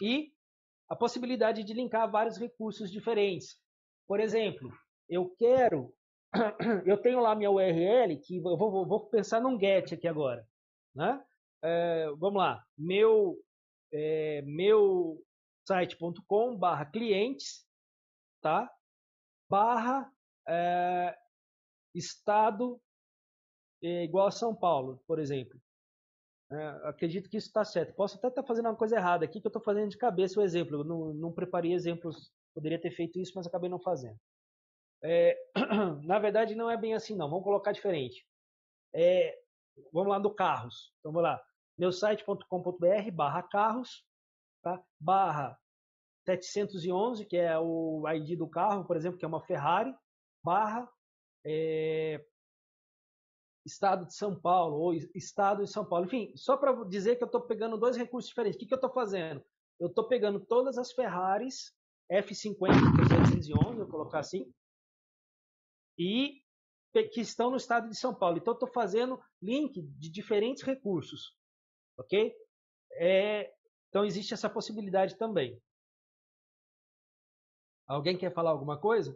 E a possibilidade de linkar vários recursos diferentes. Por exemplo, eu tenho lá minha URL, que eu vou pensar num GET aqui agora. Né? Vamos lá, meu site.com/clientes, tá? /estado igual a São Paulo, por exemplo. Acredito que isso está certo. Posso até estar fazendo uma coisa errada aqui, que eu estou fazendo de cabeça o exemplo. Eu não preparei exemplos, poderia ter feito isso, mas acabei não fazendo. Na verdade, não é bem assim, não. Vamos colocar diferente. Vamos lá no carros. Então, vamos lá. meusite.com.br/carros, tá? /711, que é o ID do carro, por exemplo, que é uma Ferrari, Estado de São Paulo, ou Estado de São Paulo. Enfim, só para dizer que eu estou pegando dois recursos diferentes. O que eu estou fazendo? Eu estou pegando todas as Ferraris F50, que é 711, vou colocar assim, e que estão no estado de São Paulo. Então, eu estou fazendo link de diferentes recursos. Ok? Então, existe essa possibilidade também. Alguém quer falar alguma coisa?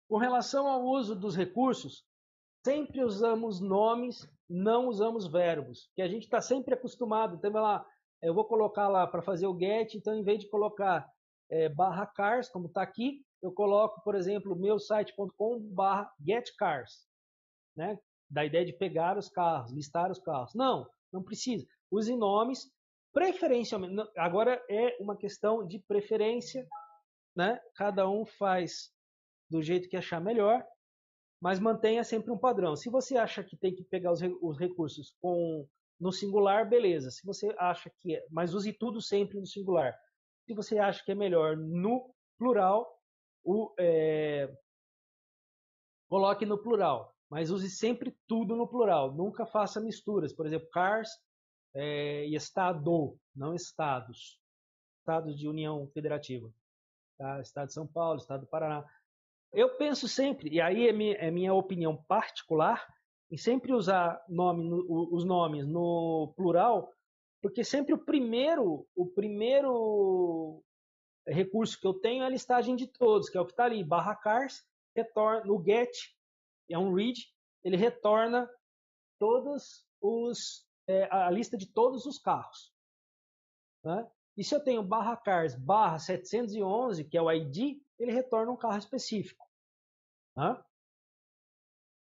Com relação ao uso dos recursos, sempre usamos nomes, não usamos verbos, que a gente está sempre acostumado. Então, lá, eu vou colocar lá para fazer o get, então, em vez de colocar /cars, como está aqui, eu coloco, por exemplo, meusite.com/getcars, né? Da ideia de pegar os carros, listar os carros. Não precisa. Use nomes, preferencialmente. Agora é uma questão de preferência, né? Cada um faz do jeito que achar melhor, mas mantenha sempre um padrão. Se você acha que tem que pegar os recursos no singular, beleza. Se você acha que mas use tudo sempre no singular. Se você acha que é melhor no plural, coloque no plural, mas use sempre tudo no plural. Nunca faça misturas. Por exemplo, cars e estado, não estados. Estados de União Federativa. Tá? Estado de São Paulo, Estado do Paraná. Eu penso sempre, e aí é minha opinião particular, em sempre usar os nomes no plural, porque sempre o primeiro recurso que eu tenho é a listagem de todos, que é o que está ali, /cars, retorna no get, é um read, ele retorna a lista de todos os carros. Né? E se eu tenho /cars /711, que é o ID, ele retorna um carro específico. Né?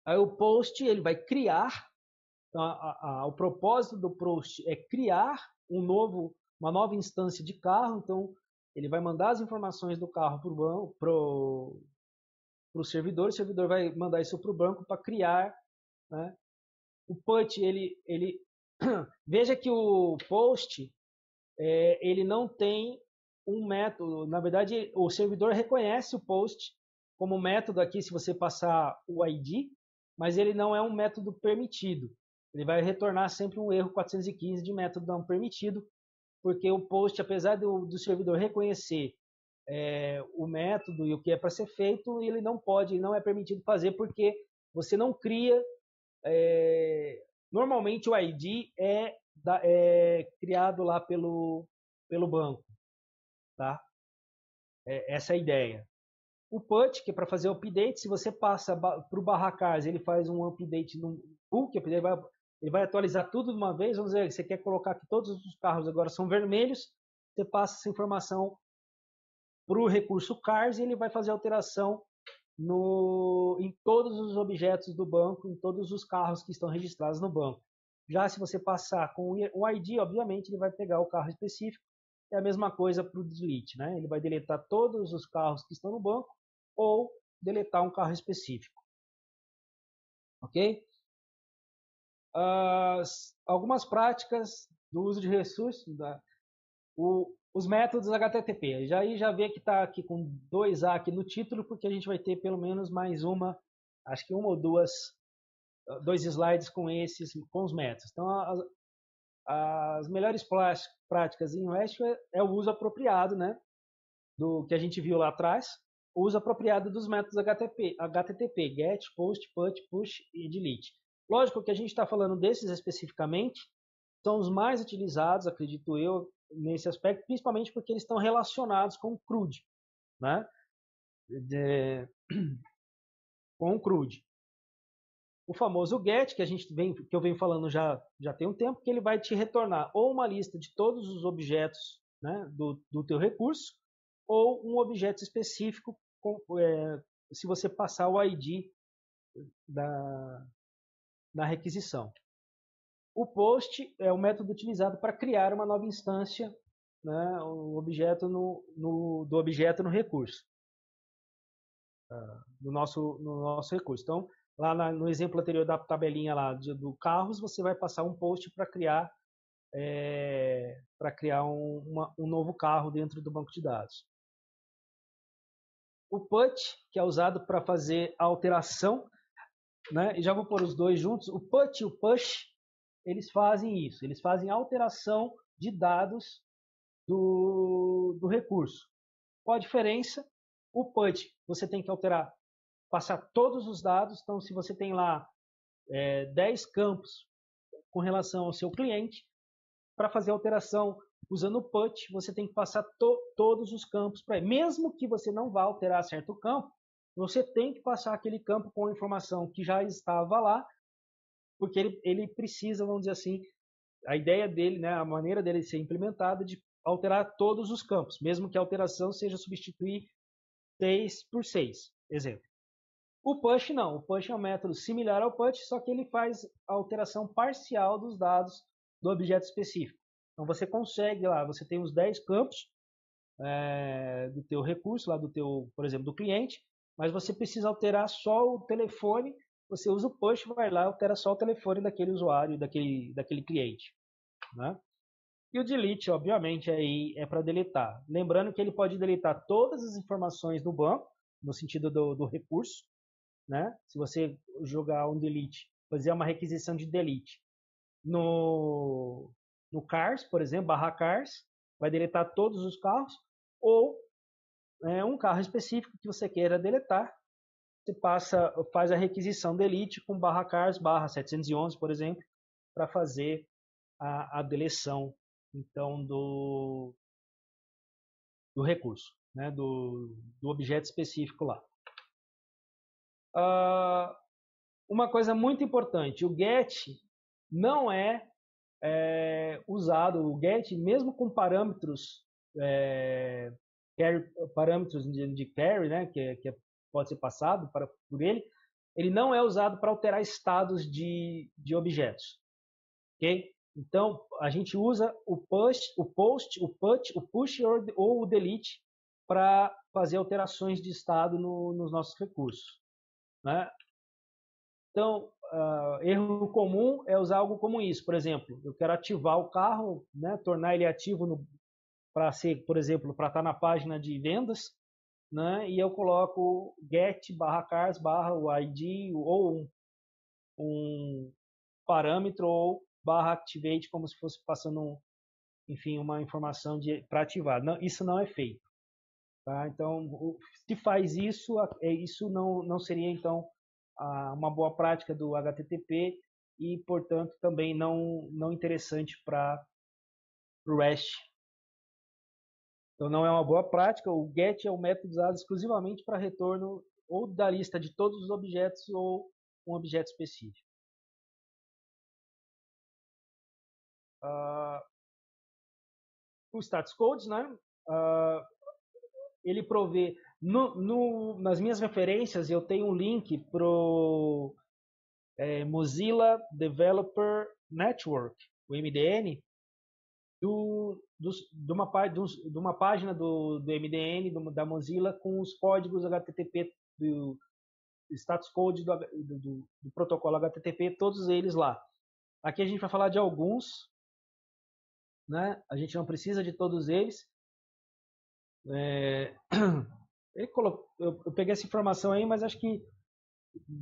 Aí o post ele vai criar, o propósito do post é criar uma nova instância de carro, então ele vai mandar as informações do carro para o servidor vai mandar isso para o banco para criar. Né? O put, veja que o post ele não tem um método, na verdade o servidor reconhece o post como método aqui se você passar o ID, mas ele não é um método permitido. Ele vai retornar sempre um erro 415 de método não permitido, porque o post, apesar do servidor reconhecer o método e o que é para ser feito, ele não é permitido fazer porque você não cria. Normalmente o ID é criado lá pelo banco. Tá? Essa é a ideia. O put, que é para fazer o update, se você passa para o /cars, ele faz um update book, ele vai atualizar tudo de uma vez. Vamos dizer, você quer colocar que todos os carros agora são vermelhos, você passa essa informação para o recurso cars e ele vai fazer alteração em todos os objetos do banco, em todos os carros que estão registrados no banco. Já se você passar com o ID, obviamente ele vai pegar o carro específico. É a mesma coisa para o delete, né? Ele vai deletar todos os carros que estão no banco ou deletar um carro específico. Ok? Algumas práticas do uso de recursos, os métodos HTTP. Já vê que está aqui com 2A aqui no título, porque a gente vai ter pelo menos mais acho que uma ou dois slides com os métodos. Então, as melhores práticas em REST é o uso apropriado, né, do que a gente viu lá atrás, o uso apropriado dos métodos HTTP, GET, POST, PUT, PUSH e DELETE. Lógico que a gente está falando desses especificamente, são os mais utilizados, acredito eu, nesse aspecto, principalmente porque eles estão relacionados com o CRUD, né? Com o CRUD. O famoso GET, que eu venho falando já tem um tempo, que ele vai te retornar ou uma lista de todos os objetos, né, do teu recurso, ou um objeto específico, se você passar o ID na requisição. O POST é o método utilizado para criar uma nova instância, né, do objeto no recurso, no nosso recurso. Então, lá no exemplo anterior da tabelinha lá do carros, você vai passar um POST para criar um novo carro dentro do banco de dados. O PUT, que é usado para fazer a alteração, né, e já vou pôr os dois juntos, o PUT e o PUSH, eles fazem isso, eles fazem alteração de dados do recurso. Qual a diferença? O PUT, você tem que passar todos os dados, então se você tem lá 10 campos com relação ao seu cliente, para fazer alteração usando o PUT, você tem que passar todos os campos para ele. Mesmo que você não vá alterar certo campo, você tem que passar aquele campo com a informação que já estava lá, porque ele precisa, vamos dizer assim, a ideia dele, né, a maneira dele ser implementada de alterar todos os campos, mesmo que a alteração seja substituir 6 por 6, exemplo. O push não, o push é um método similar ao put, só que ele faz a alteração parcial dos dados do objeto específico. Então você consegue lá, você tem os 10 campos do teu recurso, lá por exemplo, do cliente, mas você precisa alterar só o telefone, você usa o push, vai lá, altera só o telefone daquele usuário, daquele cliente, né? E o delete, obviamente, aí é para deletar. Lembrando que ele pode deletar todas as informações do banco, no sentido do recurso, né? Se você jogar um delete, fazer uma requisição de delete no cars, por exemplo, /cars, vai deletar todos os carros, ou um carro específico que você queira deletar, você faz a requisição delete com /cars, /711, por exemplo, para fazer a deleção, então, do recurso, né, do objeto específico lá. Uma coisa muito importante, o GET não é usado, o GET, mesmo com parâmetros parâmetros de carry, né, que pode ser passado por ele não é usado para alterar estados de objetos. Ok? Então, a gente usa o push, o post, o put, o push ou o delete para fazer alterações de estado nos nossos recursos, né? Então, erro comum é usar algo como isso. Por exemplo, eu quero ativar o carro, né, tornar ele ativo para ser, por exemplo, para estar na página de vendas, né, e eu coloco get /cars /o ID ou um parâmetro ou /activate, como se fosse passando, enfim, uma informação para ativar. Não, isso não é feito. Tá? Então, se faz isso, isso não seria, então, uma boa prática do HTTP e, portanto, também não interessante para o REST. Então, não é uma boa prática. O GET é um método usado exclusivamente para retorno ou da lista de todos os objetos ou um objeto específico. o status code, né? Ele provê nas minhas referências eu tenho um link pro Mozilla Developer Network, o MDN, de uma página do MDN, da Mozilla, com os códigos HTTP do status code do protocolo HTTP, todos eles lá. Aqui a gente vai falar de alguns, né? A gente não precisa de todos eles. Eu peguei essa informação aí, mas acho que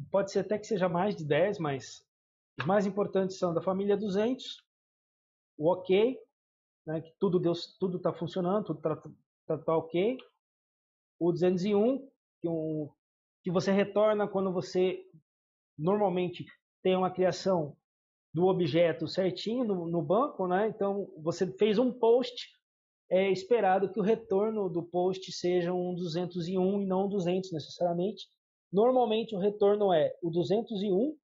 pode ser até que seja mais de 10, mas os mais importantes são da família 200, o OK, né, que tudo está funcionando, tudo tá OK. O 201, que você retorna quando você normalmente tem uma criação do objeto certinho no banco, né? Então você fez um post, é esperado que o retorno do post seja um 201 e não um 200 necessariamente. Normalmente o retorno é o 201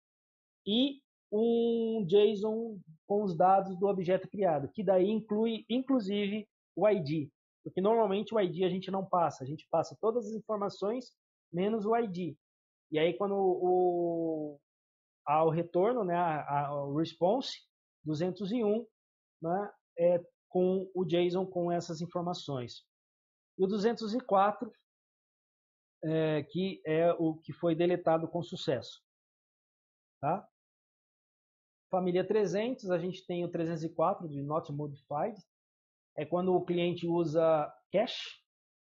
e um JSON com os dados do objeto criado, que daí inclui inclusive o ID, porque normalmente o ID a gente não passa, a gente passa todas as informações menos o ID. E aí quando o retorno, né, o response 201, né, é com o JSON com essas informações. E o 204, que é o que foi deletado com sucesso. Tá? Família 300, a gente tem o 304 de Not Modified, é quando o cliente usa cache.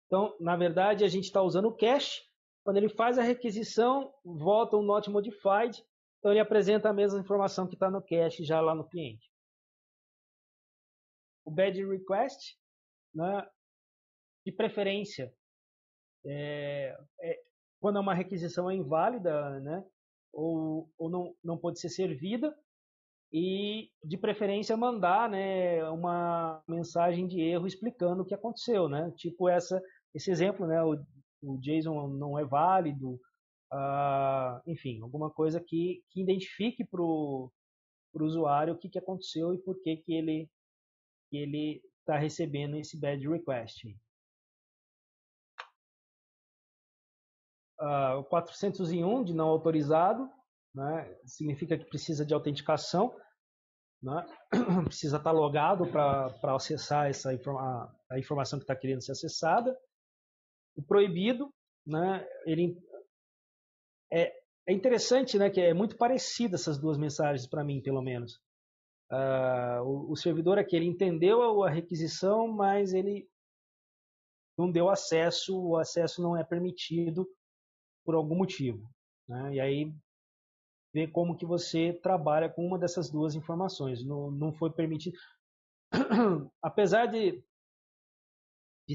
Então, na verdade, a gente está usando o cache. Quando ele faz a requisição, volta o Not Modified, então ele apresenta a mesma informação que está no cache já lá no cliente. O bad request, né, de preferência, quando uma requisição é inválida, né, ou não pode ser servida, e de preferência mandar, né, uma mensagem de erro explicando o que aconteceu, né? Tipo esse exemplo, né, o JSON não é válido, enfim, alguma coisa que identifique para o usuário o que aconteceu e por que ele está recebendo esse bad request. O 401 de não autorizado, né, significa que precisa de autenticação, né? Precisa estar logado para acessar a informação que está querendo ser acessada. O proibido, né, ele é interessante, né, que é muito parecida essas duas mensagens para mim, pelo menos. O servidor aqui, ele entendeu a requisição, mas ele não deu acesso, o acesso não é permitido por algum motivo, né? E aí ver como que você trabalha com uma dessas duas informações. Não foi permitido. Apesar de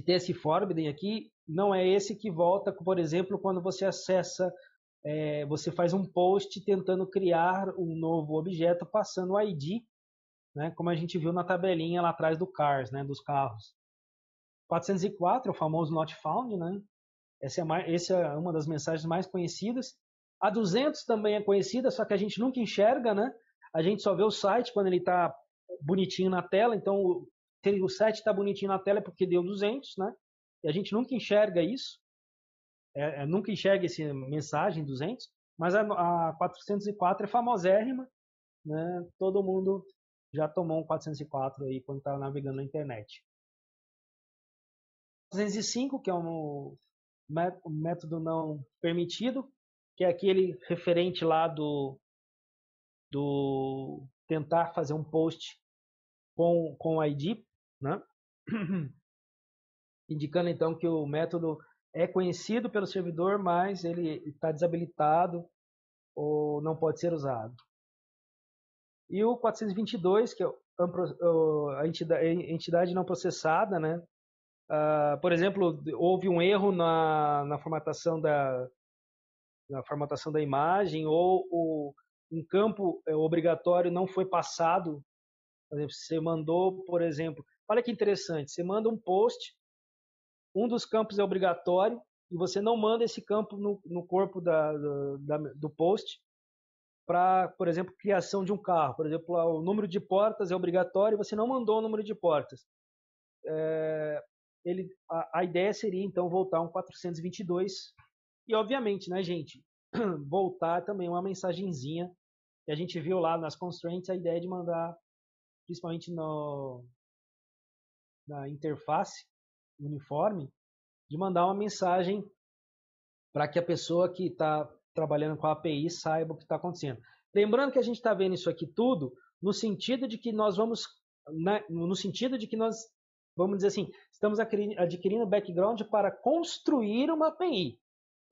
ter esse forbidden aqui, não é esse que volta, por exemplo, quando você acessa, você faz um post tentando criar um novo objeto passando o ID, né, como a gente viu na tabelinha lá atrás do cars, né, dos carros. 404 é o famoso not found, né? Essa é uma das mensagens mais conhecidas. A 200 também é conhecida, só que a gente nunca enxerga, né? A gente só vê o site quando ele está bonitinho na tela. Então, se o site está bonitinho na tela é porque deu 200, né? E a gente nunca enxerga isso. Nunca enxerga essa mensagem 200. Mas a 404 é famosérrima, né? Todo mundo já tomou um 404 aí quando está navegando na internet. 405, que é um método não permitido, que é aquele referente lá do tentar fazer um post com ID, né? Indicando então que o método é conhecido pelo servidor, mas ele está desabilitado ou não pode ser usado. E o 422, que é a entidade não processada, né? Por exemplo, houve um erro na formatação da imagem, ou um campo obrigatório não foi passado. Por exemplo, você mandou, por exemplo, olha que interessante, você manda um post, um dos campos é obrigatório, e você não manda esse campo no corpo do post, para, por exemplo, criação de um carro. Por exemplo, o número de portas é obrigatório e você não mandou o número de portas. A ideia seria, então, voltar um 422. E, obviamente, né, gente, voltar também uma mensagenzinha que a gente viu lá nas constraints, a ideia de mandar, principalmente na interface uniforme, de mandar uma mensagem para que a pessoa que está trabalhando com a API saiba o que está acontecendo. Lembrando que a gente está vendo isso aqui tudo no sentido de que nós vamos dizer assim, estamos adquirindo background para construir uma API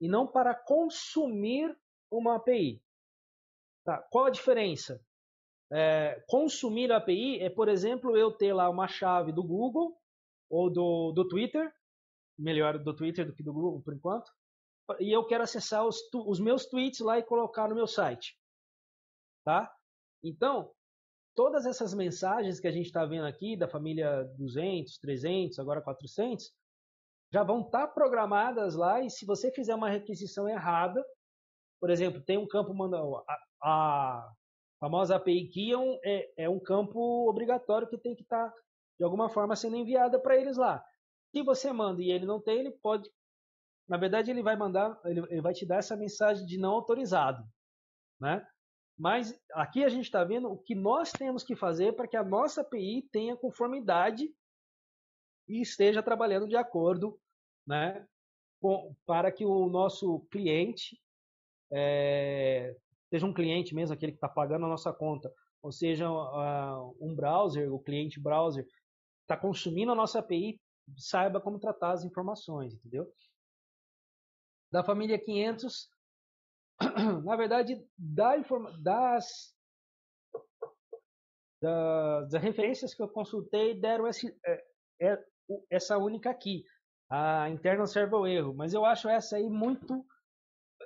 e não para consumir uma API. Tá? Qual a diferença? Consumir a API é, por exemplo, eu ter lá uma chave do Google ou do Twitter, melhor do Twitter do que do Google por enquanto, e eu quero acessar os meus tweets lá e colocar no meu site. Tá? Então, todas essas mensagens que a gente está vendo aqui, da família 200, 300, agora 400, já vão estar programadas lá, e se você fizer uma requisição errada, por exemplo, tem um campo, a famosa API Kion é um campo obrigatório que tem que estar, de alguma forma, sendo enviada para eles lá. Se você manda e ele não tem, ele pode... Na verdade, ele vai te dar essa mensagem de não autorizado, né? Mas aqui a gente está vendo o que nós temos que fazer para que a nossa API tenha conformidade e esteja trabalhando de acordo, né, para que o nosso cliente, seja um cliente mesmo, aquele que está pagando a nossa conta, ou seja, um browser, o cliente browser, está consumindo a nossa API, saiba como tratar as informações, entendeu? Da família 500, na verdade, das referências que eu consultei, deram essa única aqui, a Internal Server Erro, mas eu acho essa aí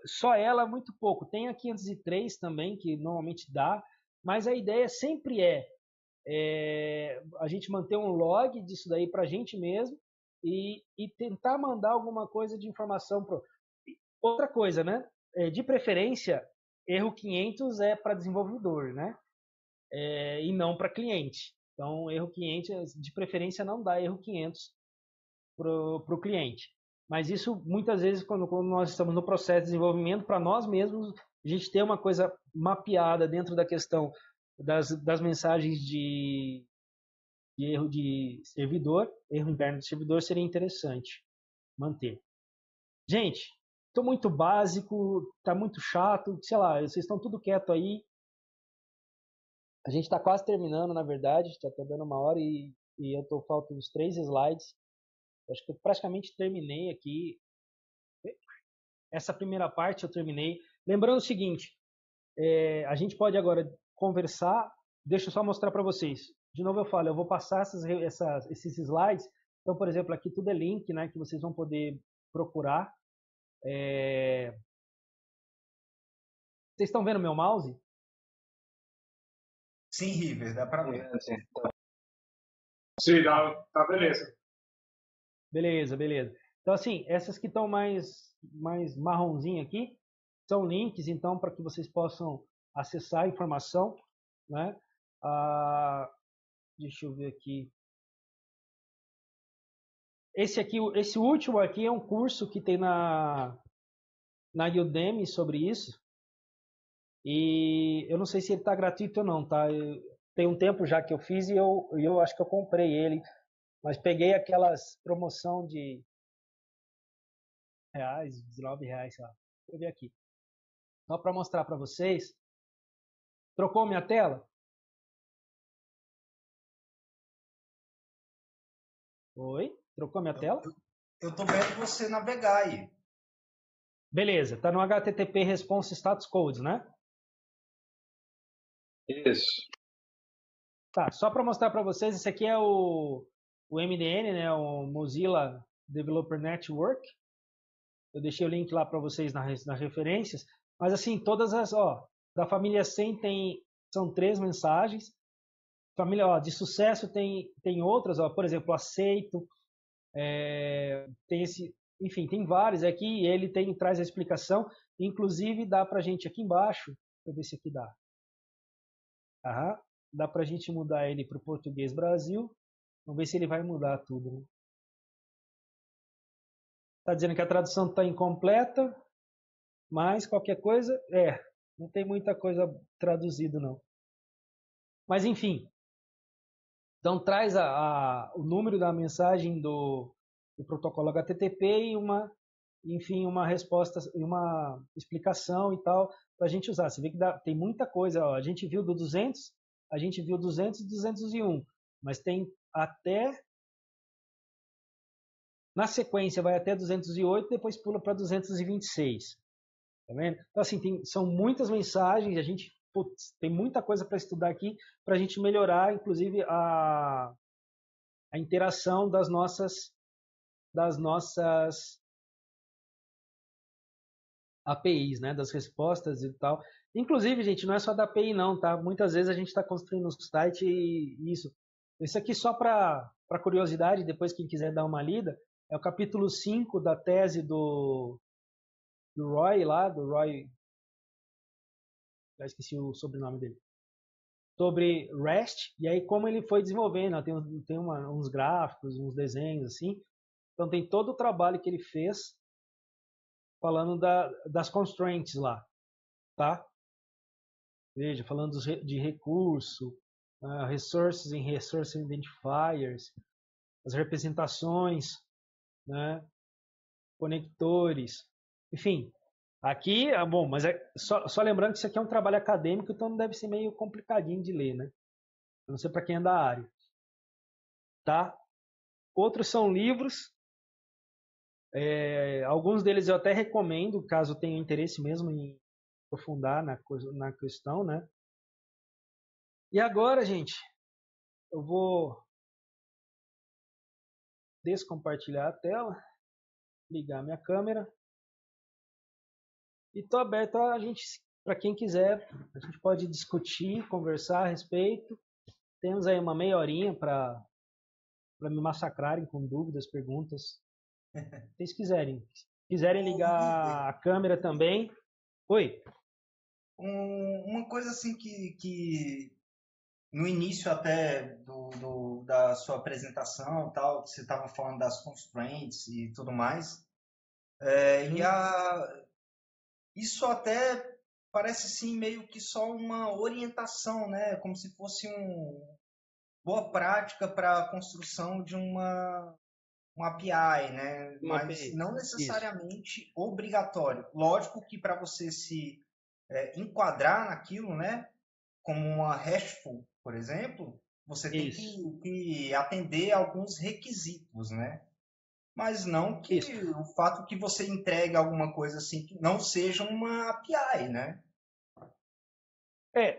só ela muito pouco. Tem a 503 também, que normalmente dá, mas a ideia sempre a gente manter um log disso daí para a gente mesmo e tentar mandar alguma coisa de informação outra coisa, né? De preferência, erro 500 é para desenvolvedor, né? E não para cliente. Então, erro 500, de preferência, não dá erro 500 para o cliente. Mas isso, muitas vezes, quando nós estamos no processo de desenvolvimento, para nós mesmos, a gente ter uma coisa mapeada dentro da questão das mensagens de erro de servidor, erro interno de servidor, seria interessante manter. Gente, estou muito básico, está muito chato, sei lá, vocês estão tudo quieto aí. A gente está quase terminando, na verdade, já está dando 1 hora e eu estou faltando uns 3 slides. Acho que eu praticamente terminei aqui. Essa primeira parte eu terminei. Lembrando o seguinte, a gente pode agora conversar. Deixa eu só mostrar para vocês. De novo eu falo, eu vou passar esses slides. Então, por exemplo, aqui tudo é link, né, que vocês vão poder procurar. Vocês estão vendo meu mouse? Sim, River, dá para ver. Sim, tá beleza. Beleza. Então, assim, essas que estão mais marronzinho aqui, são links, então, para que vocês possam acessar a informação, né? Deixa eu ver aqui. Esse último aqui é um curso que tem na Udemy sobre isso. E eu não sei se ele está gratuito ou não, tá? Tem um tempo já que eu fiz e eu acho que eu comprei ele. Mas peguei aquelas promoção de reais, R$19, sei lá. Deixa eu ver aqui. Só para mostrar para vocês. Trocou minha tela? Oi? Trocou minha tela? Eu tô vendo você navegar aí. Beleza, tá no HTTP Response Status Codes, né? Isso. Tá, só para mostrar para vocês, esse aqui é o MDN, né? O Mozilla Developer Network. Eu deixei o link lá para vocês nas referências. Mas assim, todas da família 100 são 3 mensagens. Família de sucesso tem outras, por exemplo, aceito. Tem enfim, tem vários aqui. Ele traz a explicação. Inclusive, dá para a gente aqui embaixo. eu ver se aqui dá. Aham. Dá pra gente mudar ele para o português Brasil. Vamos ver se ele vai mudar tudo. Né? Tá dizendo que a tradução está incompleta, mas qualquer coisa, não tem muita coisa traduzida não. Mas enfim, então traz o número da mensagem do protocolo HTTP e uma resposta, uma explicação e tal para a gente usar. Você vê que tem muita coisa. Ó, a gente viu do 200, a gente viu 200 e 201, mas tem até na sequência vai até 208, depois pula para 226. Tá vendo? Então assim, são muitas mensagens, a gente tem muita coisa para estudar aqui para a gente melhorar, inclusive a interação das nossas APIs, né, das respostas e tal. Inclusive, gente, não é só da API não, tá? Muitas vezes a gente está construindo um site e isso aqui só para curiosidade, depois quem quiser dar uma lida, é o capítulo 5 da tese do Roy lá, do Roy, já esqueci o sobrenome dele, sobre REST, e aí como ele foi desenvolvendo, tem uns gráficos, uns desenhos assim, então tem todo o trabalho que ele fez falando das constraints lá, tá? Veja, falando de recurso, resources and resource identifiers, as representações, né? Conectores, enfim. Aqui, bom, mas só lembrando que isso aqui é um trabalho acadêmico, então deve ser meio complicadinho de ler, né? Eu não sei para quem é da área. Tá? Outros são livros. Alguns deles eu até recomendo, caso tenha interesse mesmo em aprofundar na questão, né? E agora, gente, eu vou descompartilhar a tela, ligar minha câmera e estou aberto para quem quiser, a gente pode discutir, conversar a respeito. Temos aí uma meia horinha para me massacrarem com dúvidas, perguntas. Se vocês quiserem ligar a câmera também. Oi. Uma coisa assim que no início até da sua apresentação, tal, que você estava falando das constraints e tudo mais, isso até parece sim meio que só uma orientação, né? Como se fosse uma boa prática para a construção de uma API, né? Mas não necessariamente obrigatório. Lógico que para você se enquadrar naquilo, né? Como uma RESTful, por exemplo, você tem que atender alguns requisitos, né? Mas não que o fato que você entregue alguma coisa assim que não seja uma API, né?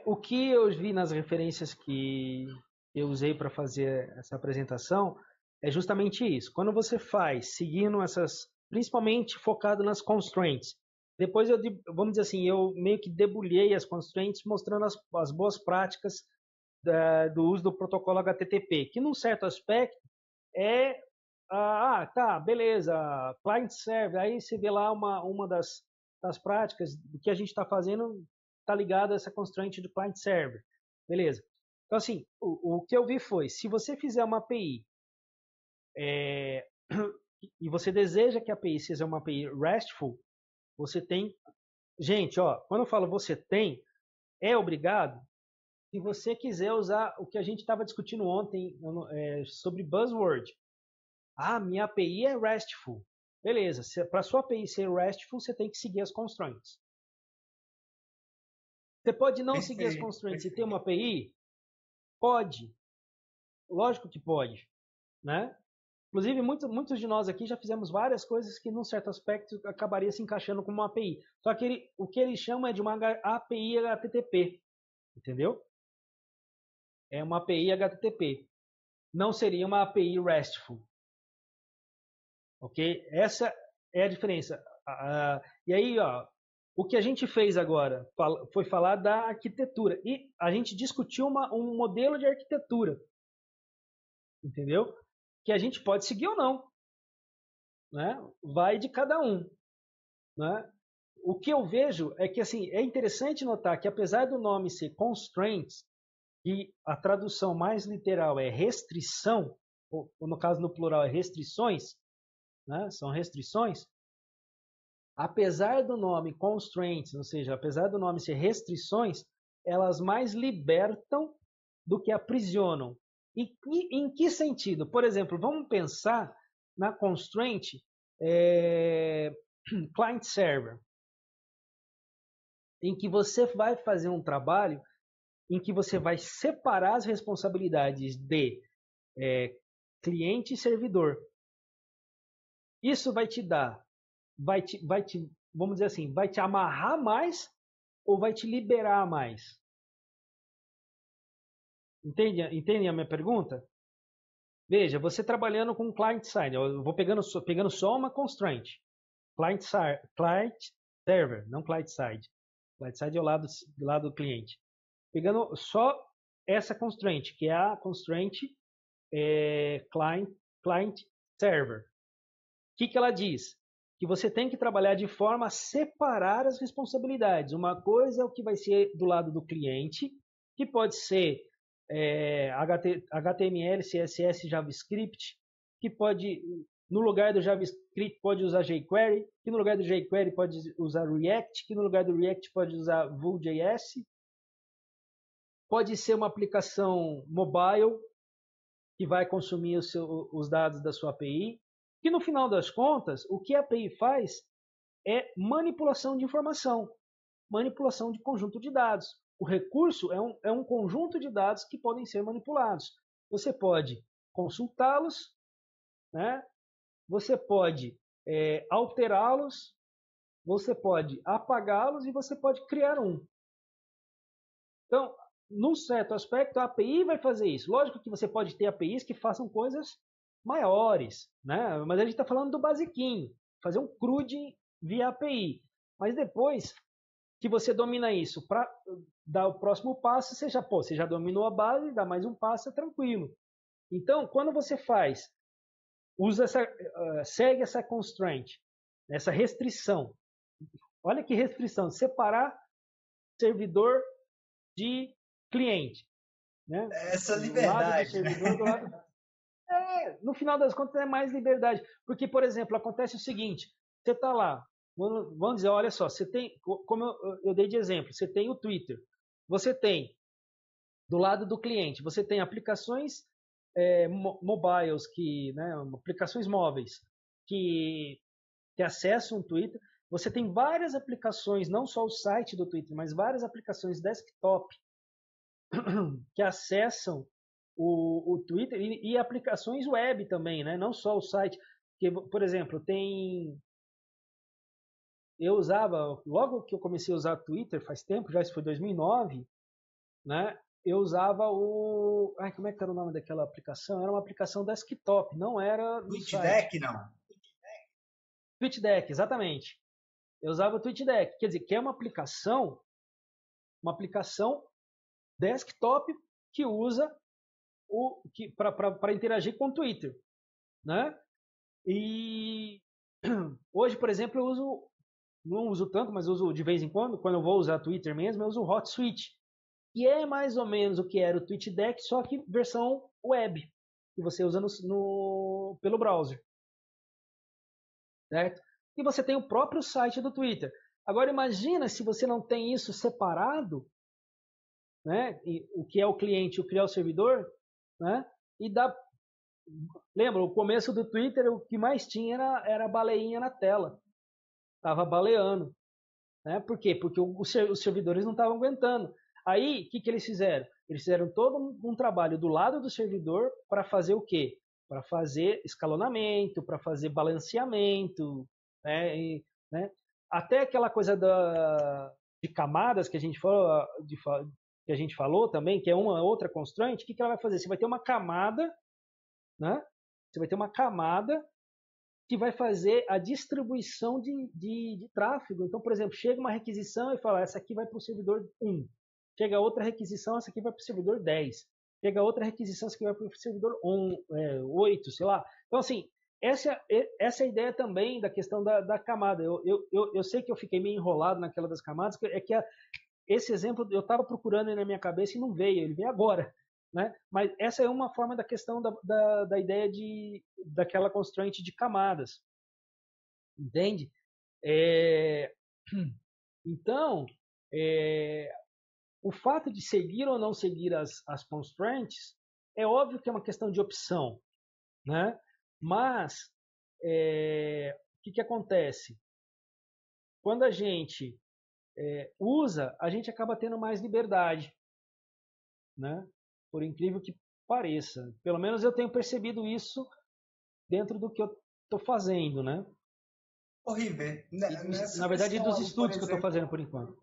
O que eu vi nas referências que eu usei para fazer essa apresentação é justamente isso. Quando você faz, seguindo essas, principalmente focado nas constraints, depois vamos dizer assim, eu meio que debulhei as constraints mostrando as boas práticas do uso do protocolo HTTP, que num certo aspecto tá, beleza, client server, aí você vê lá uma das práticas do que a gente está fazendo está ligado a essa constraint do client server, beleza. Então assim, o que eu vi foi, se você fizer uma API e você deseja que a API seja uma API RESTful, você tem, gente, quando eu falo você tem, é obrigado. Se você quiser usar o que a gente estava discutindo ontem sobre buzzword, minha API é RESTful. Beleza, para sua API ser RESTful, você tem que seguir as constraints. Você pode não seguir as constraints e ter uma API? Pode. Lógico que pode. Né? Inclusive, muitos de nós aqui já fizemos várias coisas que, num certo aspecto, acabaria se encaixando como uma API. Só que o que ele chama é de uma API HTTP. Entendeu? É uma API HTTP. Não seria uma API RESTful. Ok? Essa é a diferença. E aí, o que a gente fez agora foi falar da arquitetura. E a gente discutiu um modelo de arquitetura. Entendeu? Que a gente pode seguir ou não. Né? Vai de cada um. Né? o que eu vejo é que assim, é interessante notar que apesar do nome ser constraints, e a tradução mais literal é restrição, ou no caso no plural é restrições, né? São restrições. Apesar do nome constraints, ou seja, apesar do nome ser restrições, elas mais libertam do que aprisionam. E em que sentido? Por exemplo, vamos pensar na constraint client-server, em que você vai fazer um trabalho em que você vai separar as responsabilidades de cliente e servidor. Isso vai te dar, vamos dizer assim, vai te amarrar mais ou vai te liberar mais? Entende a minha pergunta? Veja, você trabalhando com client-side, eu vou pegando só uma constraint. Client server, não client-side. Client-side é o lado do cliente. Pegando só essa constraint, que é a constraint client server. O que ela diz? Que você tem que trabalhar de forma a separar as responsabilidades. Uma coisa é o que vai ser do lado do cliente, que pode ser HTML, CSS, JavaScript, que pode, no lugar do JavaScript, pode usar jQuery, que no lugar do jQuery pode usar React, que no lugar do React pode usar Vue.js. Pode ser uma aplicação mobile, que vai consumir os dados da sua API, que no final das contas, o que a API faz é manipulação de informação, manipulação de conjunto de dados. O recurso é um conjunto de dados que podem ser manipulados. Você pode consultá-los, né? Você pode alterá-los, você pode apagá-los e você pode criar um. Então, num certo aspecto, a API vai fazer isso. Lógico que você pode ter APIs que façam coisas maiores, né? Mas a gente está falando do basiquinho, fazer um CRUD via API. Mas depois que você domina isso, para dar o próximo passo, você já dominou a base, dá mais um passo, é tranquilo. Então, quando você segue essa constraint, essa restrição, olha que restrição, separar servidor de cliente. Né? Essa liberdade. No final das contas é mais liberdade. Porque, por exemplo, acontece o seguinte, você está lá, vamos dizer, olha só, você tem, como eu dei de exemplo, você tem o Twitter, você tem, do lado do cliente, você tem aplicações mobiles, aplicações móveis que acessam o Twitter, você tem várias aplicações, não só o site do Twitter, mas várias aplicações desktop que acessam o Twitter e aplicações web também, né? Não só o site. Que, por exemplo, eu usava, logo que eu comecei a usar Twitter, faz tempo, já isso foi 2009, né? Eu usava como é que era o nome daquela aplicação? Era uma aplicação desktop, não era TweetDeck, não? TweetDeck, exatamente. Eu usava o TweetDeck, quer dizer, que é uma aplicação desktop que usa para interagir com o Twitter, né? E hoje, por exemplo, não uso tanto, mas uso de vez em quando eu vou usar Twitter mesmo, eu uso o HotSuite, que é mais ou menos o que era o TweetDeck, só que versão web, que você usa pelo browser, certo? E você tem o próprio site do Twitter. Agora imagina se você não tem isso separado, né? E o que é o cliente, o que é o servidor, né? Lembra, o começo do Twitter, o que mais tinha era a baleinha na tela. Tava baleando. Né? Por quê? Porque os servidores não estavam aguentando. Aí, o que eles fizeram? Eles fizeram todo um trabalho do lado do servidor para fazer o quê? Para fazer escalonamento, para fazer balanceamento, né? Até aquela coisa de camadas que a gente falou também, que é uma outra constraint, o que ela vai fazer? Você vai ter uma camada, né? Você vai ter uma camada que vai fazer a distribuição de tráfego. Então, por exemplo, chega uma requisição e fala, essa aqui vai para o servidor 1. Chega outra requisição, essa aqui vai para o servidor 10. Chega outra requisição, essa aqui vai para o servidor 8, sei lá. Então, assim, essa é a ideia também da questão da camada. Eu sei que eu fiquei meio enrolado naquela das camadas, esse exemplo eu estava procurando ele na minha cabeça e não veio, ele veio agora. Né? Mas essa é uma forma da questão da ideia daquela constraint de camadas. Entende? Então, o fato de seguir ou não seguir as constraints é óbvio que é uma questão de opção. Né? Mas, o que acontece? Quando a gente usa, a gente acaba tendo mais liberdade. Né? Por incrível que pareça. Pelo menos eu tenho percebido isso dentro do que eu estou fazendo, né? River, na verdade, dos estudos que eu estou fazendo por enquanto.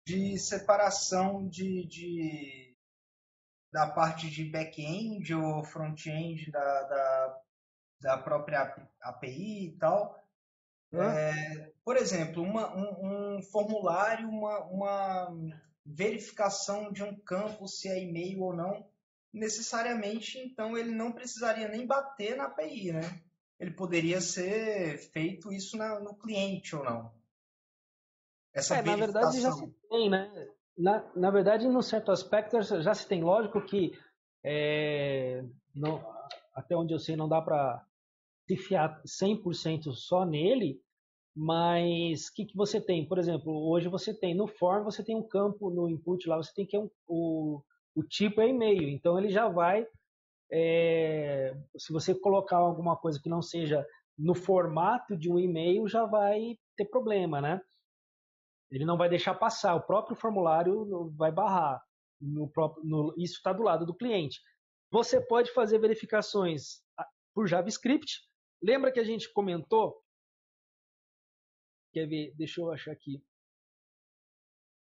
De separação da parte de back-end ou front-end da própria API e tal. Por exemplo, um formulário, uma verificação de um campo, se é e-mail ou não, necessariamente, então, ele não precisaria nem bater na API, né? Ele poderia ser feito isso no cliente ou não. Essa na verdade, já se tem, né? Na verdade, num certo aspecto, já se tem. Lógico que, não, até onde eu sei, não dá para se fiar 100% só nele, mas o que você tem? Por exemplo, hoje você tem no form, você tem um campo no input lá, você tem que o tipo é e-mail, então ele já vai, se você colocar alguma coisa que não seja no formato de um e-mail, já vai ter problema, né? Ele não vai deixar passar, o próprio formulário vai barrar, isso está do lado do cliente. Você pode fazer verificações por JavaScript. Lembra que a gente comentou? Quer ver? Deixa eu achar aqui.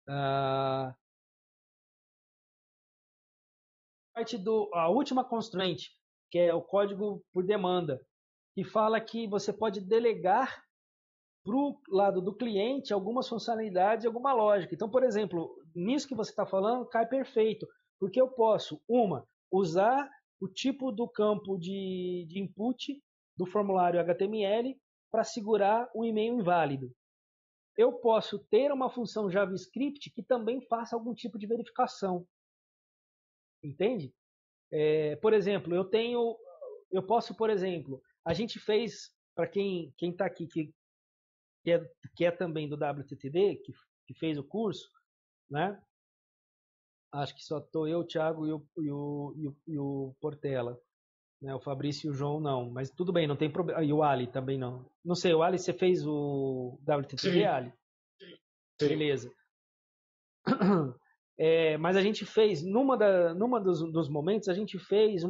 A última constraint, que é o código por demanda, que fala que você pode delegar para o lado do cliente algumas funcionalidades e alguma lógica. Então, por exemplo, nisso que você está falando, cai perfeito, porque eu posso, usar o tipo do campo de input do formulário HTML para segurar um e-mail inválido. Eu posso ter uma função JavaScript que também faça algum tipo de verificação. Entende? Por exemplo, eu posso, por exemplo, a gente fez, para quem está aqui, que é também do WTTD, que fez o curso, né? Acho que só estou eu, o Thiago e o Portela. Né? O Fabrício e o João não, mas tudo bem, não tem problema. E o Ali também não. Não sei, o Ali, você fez o WTTD, Sim. Ali? Sim. Beleza. Mas a gente fez, numa dos momentos, a gente fez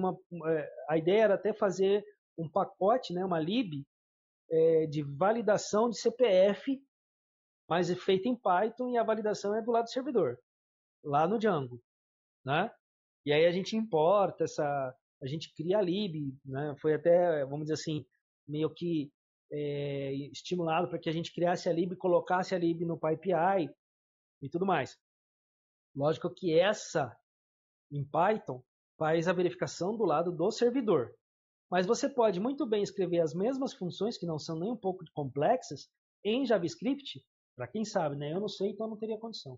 a ideia era até fazer um pacote, né, uma lib, de validação de CPF, mas é feita em Python e a validação é do lado do servidor, lá no Django, né? E aí a gente importa a gente cria a lib, né? Foi até, vamos dizer assim, meio que estimulado para que a gente criasse a lib, colocasse a lib no PyPI e tudo mais. Lógico que essa, em Python, faz a verificação do lado do servidor. Mas você pode muito bem escrever as mesmas funções, que não são nem um pouco complexas, em JavaScript, para quem sabe, né? Eu não sei, então não teria condição.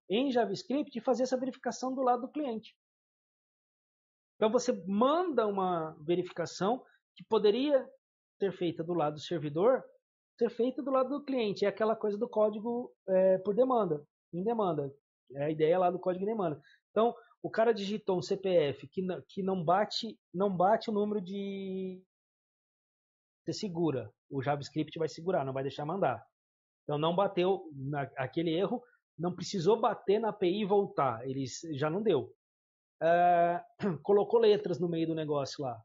Em JavaScript e fazer essa verificação do lado do cliente. Então você manda uma verificação que poderia ser feita do lado do servidor, ser feita do lado do cliente. É aquela coisa do código por demanda, em demanda. É a ideia lá do código em demanda. Então, o cara digitou um CPF que não bate o número de... Você segura. O JavaScript vai segurar, não vai deixar mandar. Então, não bateu aquele erro, não precisou bater na API e voltar. Ele já não deu. Colocou letras no meio do negócio lá.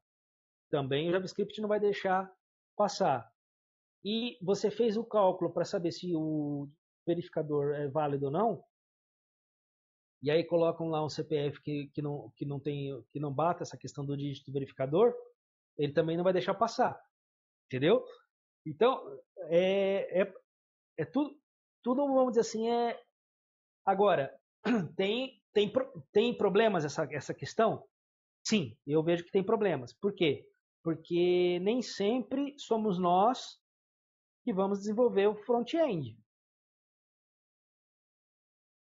Também o JavaScript não vai deixar passar. E você fez o cálculo para saber se o verificador é válido ou não. E aí colocam lá um CPF que não bata essa questão do dígito verificador, ele também não vai deixar passar. Entendeu? Então, tudo, vamos dizer assim, Agora, tem problemas essa questão? Sim, eu vejo que tem problemas. Por quê? Porque nem sempre somos nós que vamos desenvolver o front-end.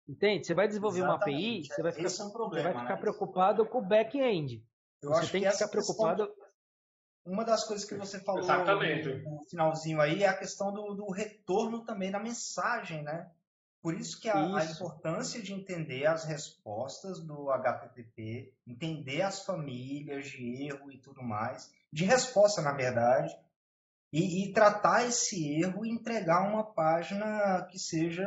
Entende? Você vai desenvolver uma API, você vai ficar, esse é um problema, você vai ficar né? preocupado com o back-end. Eu Você acho tem que que ficar essa questão, preocupado. uma das coisas que você falou Exatamente. no finalzinho aí é a questão do retorno também da mensagem, né? Por isso que a Isso. importância de entender as respostas do HTTP, entender as famílias de erro e tudo mais, de resposta, na verdade, e tratar esse erro e entregar uma página que seja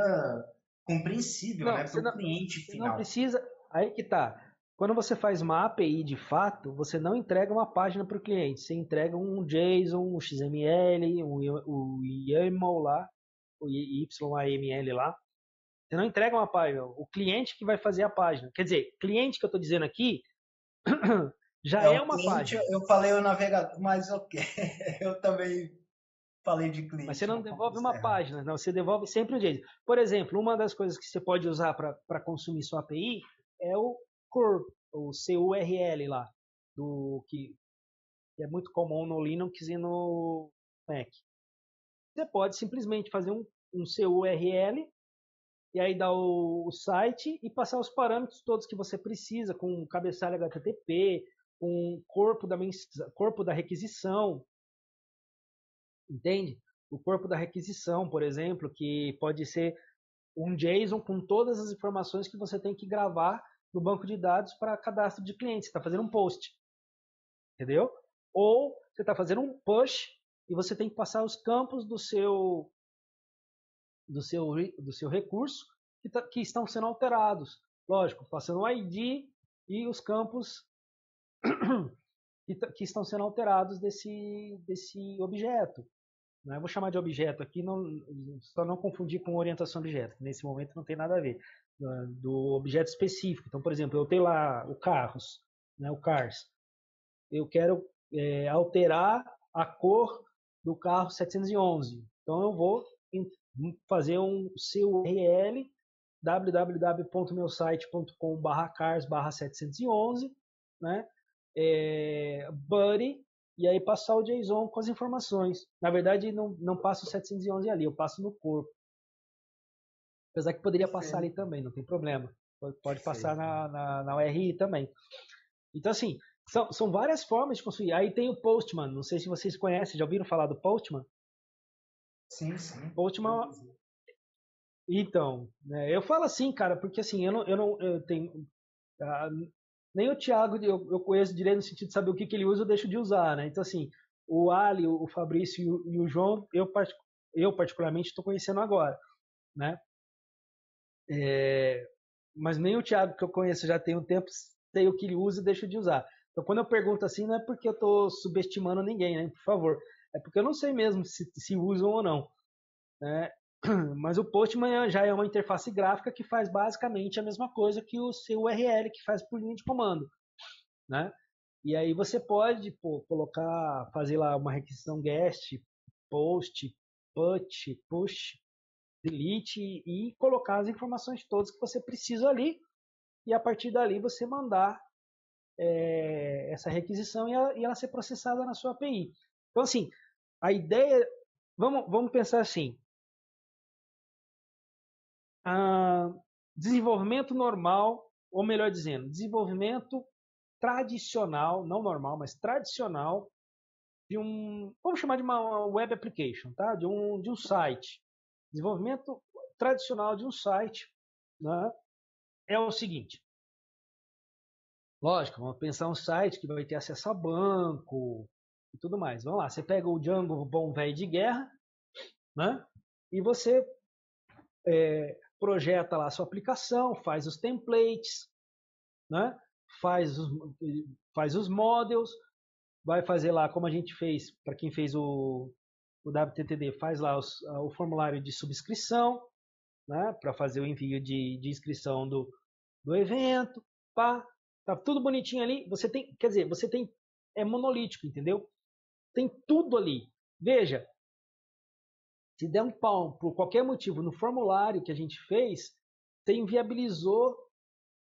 compreensível, né, para o cliente Você não final. precisa. Aí que tá. Quando você faz uma API de fato, você não entrega uma página para o cliente. Você entrega um JSON, um XML, o YAML lá, o YAML lá. Você não entrega uma página. O cliente que vai fazer a página. Quer dizer, cliente que eu estou dizendo aqui já é O uma cliente, página. eu falei o navegador, mas ok, eu também falei de cliente. Mas você não devolve uma página, não. Você devolve sempre um JSON. Por exemplo, uma das coisas que você pode usar para consumir sua API é o CURL, o CURL lá, que é muito comum no Linux e no Mac. Você pode simplesmente fazer um CURL e aí dar o site e passar os parâmetros todos que você precisa, com cabeçalho HTTP, com corpo da requisição, entende? O corpo da requisição, por exemplo, que pode ser um JSON com todas as informações que você tem que gravar no banco de dados para cadastro de cliente. Você está fazendo um post, entendeu? Ou você está fazendo um push e você tem que passar os campos do seu recurso que estão sendo alterados. Lógico, passando o ID e os campos que estão sendo alterados desse objeto. Eu vou chamar de objeto aqui, só não confundir com orientação objeto. Nesse momento não tem nada a ver. Do objeto específico. Então, por exemplo, eu tenho lá o carros, né, o cars. Eu quero alterar a cor do carro 711. Então, eu vou fazer um CURL www.meusite.com/cars/711, né? Buddy, e aí passar o JSON com as informações. Na verdade, não passo o 711 ali, eu passo no corpo. Apesar que poderia passar ali também, não tem problema. Pode passar na URI também. Então, assim, são várias formas de construir. Aí tem o Postman, não sei se vocês conhecem, já ouviram falar do Postman? Sim, sim. Postman. Então, eu falo assim, cara, porque assim, eu tenho. Nem o Thiago eu conheço direito no sentido de saber o que ele usa, eu deixo de usar, né? Então, assim, o Ali, o Fabrício e o João, eu particularmente estou conhecendo agora, né? Mas nem o Thiago, que eu conheço já tem um tempo, sei o que ele usa e deixo de usar. Então, quando eu pergunto assim, não é porque eu estou subestimando ninguém, né? Por favor. É porque eu não sei mesmo se usam ou não, né? Mas o Postman já é uma interface gráfica que faz basicamente a mesma coisa que o seu URL, que faz por linha de comando, né? E aí você pode colocar, fazer lá uma requisição GET, POST, PUT, PUSH, delete e colocar as informações todas que você precisa ali e a partir dali você mandar essa requisição e ela ser processada na sua API. Então, assim, a ideia... Vamos pensar assim. Desenvolvimento normal, ou melhor dizendo, desenvolvimento tradicional, não normal, mas tradicional, vamos chamar de uma web application, tá? de um site. Desenvolvimento tradicional de um site, né? É o seguinte. Lógico, vamos pensar um site que vai ter acesso a banco e tudo mais. Vamos lá, você pega o Django bom velho de guerra, né? E você projeta lá a sua aplicação, faz os templates, né? faz os models, vai fazer lá como a gente fez, para quem fez o WTTD, faz lá o formulário de subscrição, né? Para fazer o envio de inscrição do evento, pá, tá tudo bonitinho ali. Você tem, quer dizer, é monolítico, entendeu? Tem tudo ali. Veja, se der um pau por qualquer motivo no formulário que a gente fez, você inviabilizou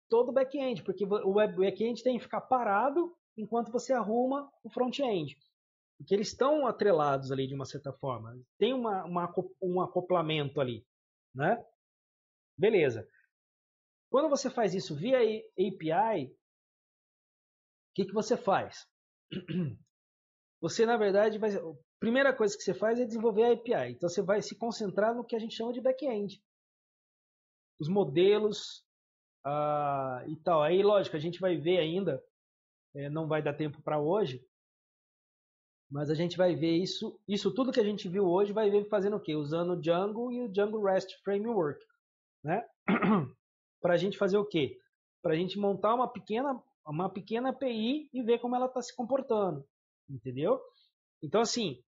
todo o back-end, porque o back-end tem que ficar parado enquanto você arruma o front-end. Porque eles estão atrelados ali de uma certa forma. Tem um acoplamento ali, né? Beleza. Quando você faz isso via API, o que você faz? Você, na verdade, a primeira coisa que você faz é desenvolver a API. Então, você vai se concentrar no que a gente chama de back-end. Os modelos e tal. Aí, lógico, a gente vai ver ainda, não vai dar tempo para hoje, mas a gente vai ver isso tudo que a gente viu hoje, vai ver fazendo o quê? Usando o Django e o Django REST Framework, né? Para a gente fazer o quê? Para a gente montar uma pequena API e ver como ela está se comportando, entendeu? Então, assim,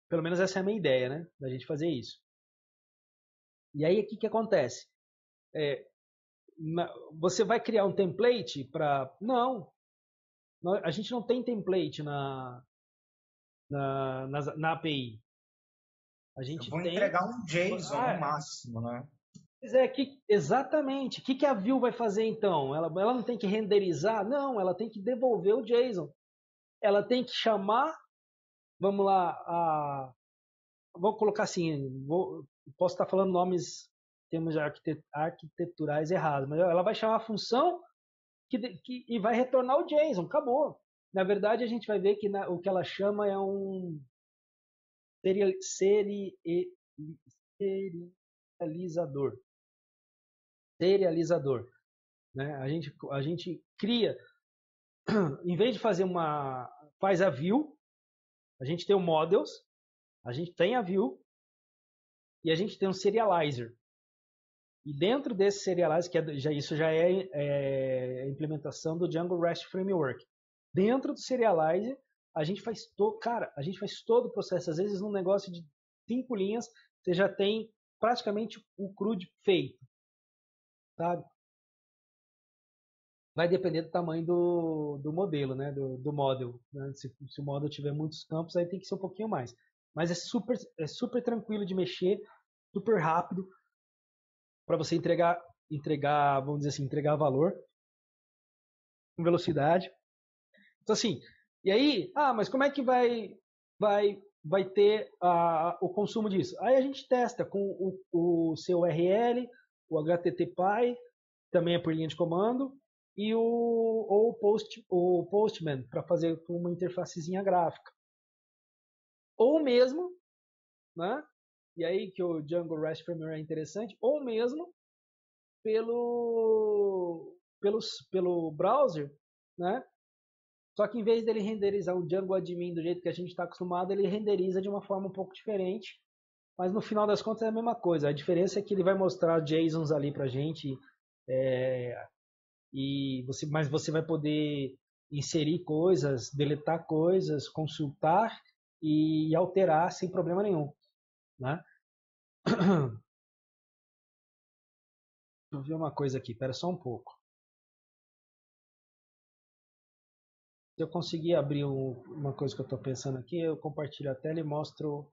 pelo menos essa é a minha ideia, né? Da gente fazer isso. E aí, o que acontece? Você vai criar um template para... Não, a gente não tem template na API. A gente vou tem... entregar um JSON no máximo, né? Exatamente. O que a Vue vai fazer então? Ela não tem que renderizar? Não, ela tem que devolver o JSON. Ela tem que chamar, vamos lá, vou colocar assim, posso estar falando nomes, termos arquiteturais errados, mas ela vai chamar a função e vai retornar o JSON, acabou. Na verdade, a gente vai ver que o que ela chama é um serializador. Serializador. Né? A gente cria, em vez de fazer faz a view, a gente tem o models, a gente tem a view e a gente tem um serializer. E dentro desse serializer, isso já é a implementação do Django REST Framework. Dentro do serializer, a gente faz todo o processo. Às vezes, num negócio de 5 linhas, você já tem praticamente o CRUD feito. Sabe? Vai depender do tamanho do modelo, né? do model. Né? Se o model tiver muitos campos, aí tem que ser um pouquinho mais. Mas é super tranquilo de mexer, super rápido, para você entregar, vamos dizer assim, entregar valor com velocidade. Então, assim, e aí, mas como é que vai ter o consumo disso? Aí a gente testa com o seu URL, o HTTPy, também é por linha de comando, e o Postman, para fazer uma interfacezinha gráfica. Ou mesmo, né? E aí que o Django REST Framework é interessante, ou mesmo pelo browser, né? Só que em vez dele renderizar o Django admin do jeito que a gente está acostumado, ele renderiza de uma forma um pouco diferente. Mas no final das contas é a mesma coisa. A diferença é que ele vai mostrar JSONs ali pra gente, mas você vai poder inserir coisas, deletar coisas, consultar e alterar sem problema nenhum, né? Deixa eu ver uma coisa aqui, espera só um pouco. Se eu conseguir abrir uma coisa que eu estou pensando aqui, eu compartilho a tela e mostro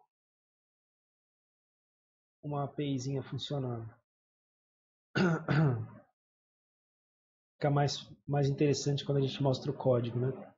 uma APIzinha funcionando. Fica mais interessante quando a gente mostra o código, né?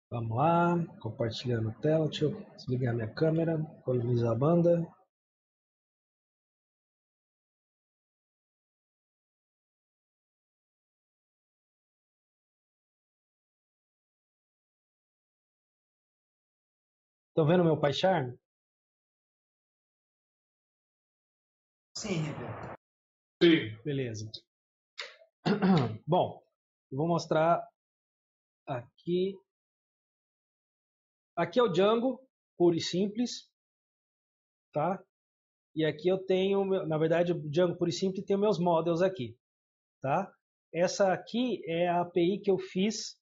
Vamos lá, compartilhando a tela, deixa eu desligar minha câmera, equalizar a banda. Estão vendo meu PyCharm? Sim, River. Sim. Beleza. Bom, eu vou mostrar aqui Aqui é o Django, puro e simples, tá? E aqui eu tenho, na verdade, o Django puro e simples tem meus models aqui, tá? Essa aqui é a API que eu fiz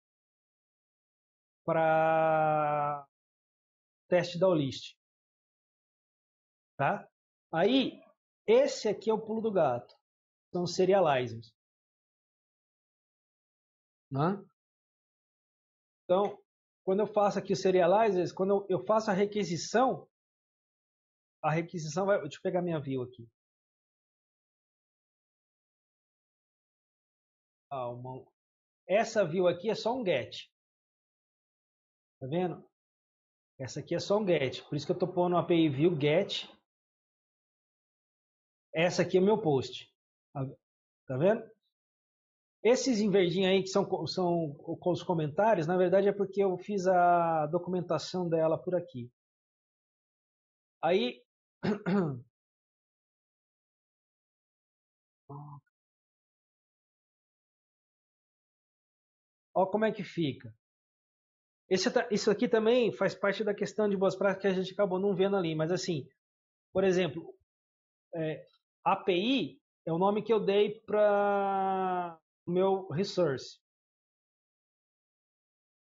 para teste da Olist, tá? Aí, esse aqui é o pulo do gato, são os serializers, né? Então, quando eu faço aqui os serializers, quando eu faço a requisição vai... Deixa eu pegar minha view aqui. Essa view aqui é só um get. Tá vendo? Essa aqui é só um get. Por isso que eu estou pondo uma API view get. Essa aqui é meu post. Tá vendo? Esses em verdinho aí que são com os comentários, na verdade é porque eu fiz a documentação dela por aqui. Aí ó como é que fica. Isso aqui também faz parte da questão de boas práticas que a gente acabou não vendo ali, mas assim, por exemplo, API é o nome que eu dei para o meu resource.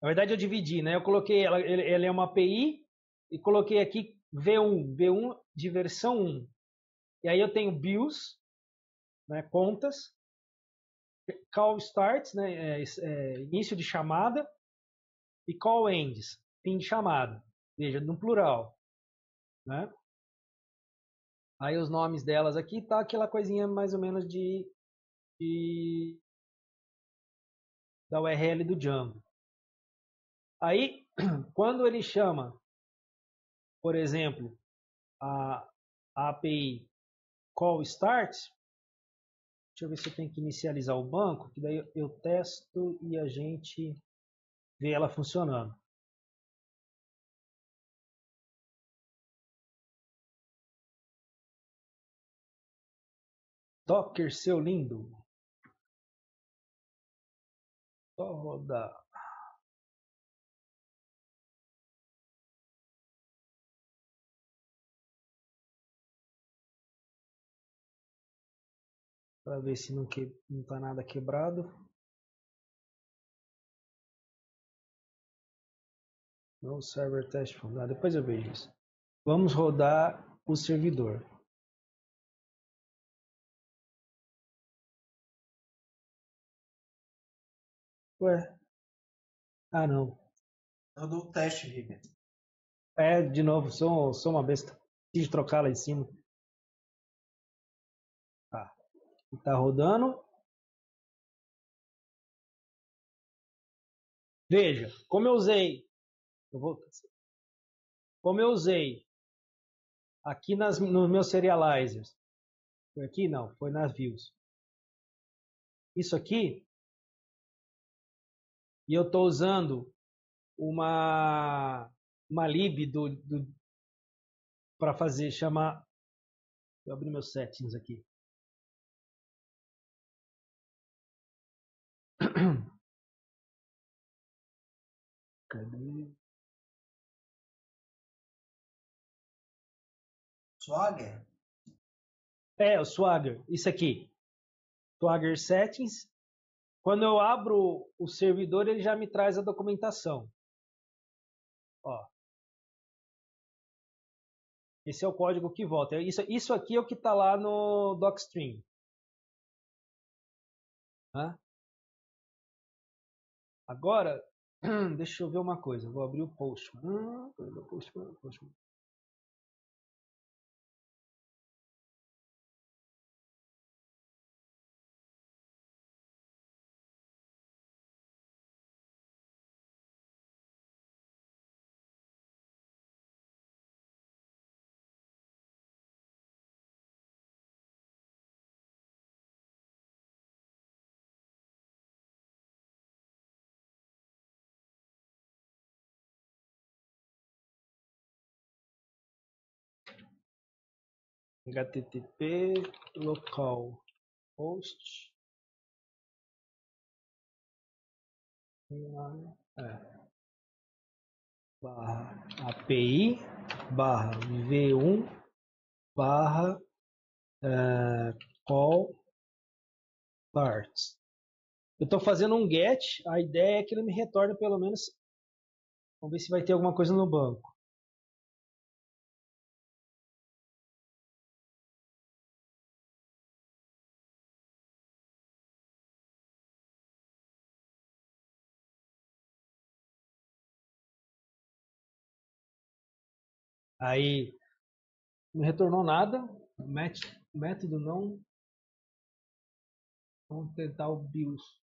Na verdade eu dividi, né? Eu coloquei ele é uma API e coloquei aqui V1 de versão 1. E aí eu tenho bills, né, contas, call starts, né, início de chamada, e call ends, fim de chamada. Veja, no plural, né? Aí os nomes delas aqui tá aquela coisinha mais ou menos da URL do Django. Aí, quando ele chama, por exemplo, a API call start, deixa eu ver se eu tenho que inicializar o banco, que daí eu testo e a gente vê ela funcionando. Docker, seu lindo. Só rodar. Para ver se não está nada quebrado. No server test fundado. Depois eu vejo isso. Vamos rodar o servidor. Ué? Ah, não. Eu dou o teste, River. De novo, sou uma besta. Preciso trocar lá em cima. Tá. Tá rodando. Veja, como eu usei aqui nos meus serializers. Foi aqui? Não, foi nas views. Isso aqui, e eu estou usando uma lib para fazer, chamar... Deixa eu abrir meus settings aqui. Cadê? Swagger? O Swagger. Isso aqui. Swagger Settings. Quando eu abro o servidor, ele já me traz a documentação. Ó. Esse é o código que volta. Isso aqui é o que está lá no docstring. Tá? Agora, deixa eu ver uma coisa. Vou abrir o Postman. Postman. HTTP local host. barra API barra v1 barra call parts. Eu estou fazendo um get, a ideia é que ele me retorne pelo menos. Vamos ver se vai ter alguma coisa no banco. Aí não retornou nada. Método não. Vamos tentar o BIOS.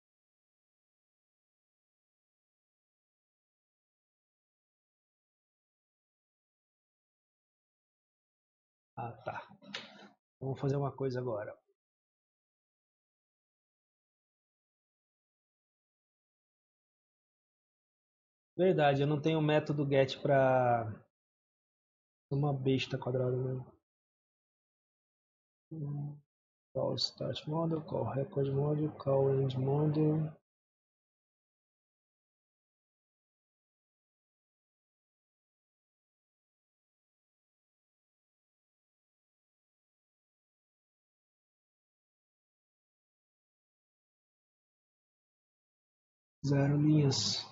Ah, tá. Vamos fazer uma coisa agora. Verdade, eu não tenho método get para uma besta quadrada mesmo. Call start model, call record model, call end model. Zero linhas.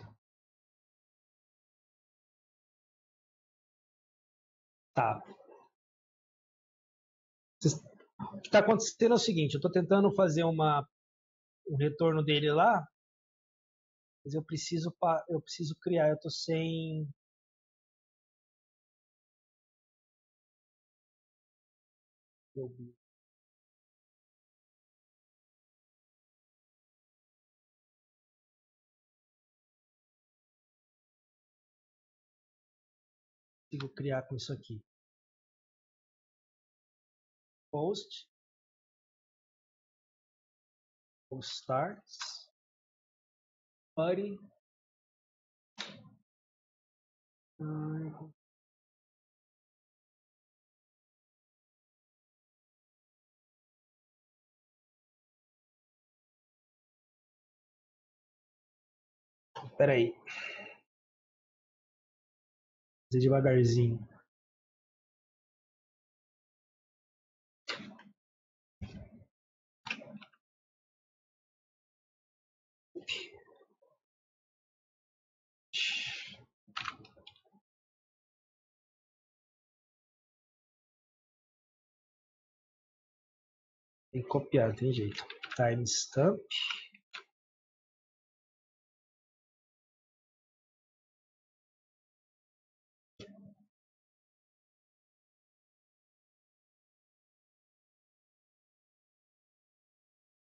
Tá. O que está acontecendo é o seguinte, eu estou tentando fazer um retorno dele lá, mas eu preciso criar, eu estou sem... Consigo criar com isso aqui. Post starts, buddy. Espera aí. Vou fazer devagarzinho. Tem que copiar, tem jeito. Timestamp.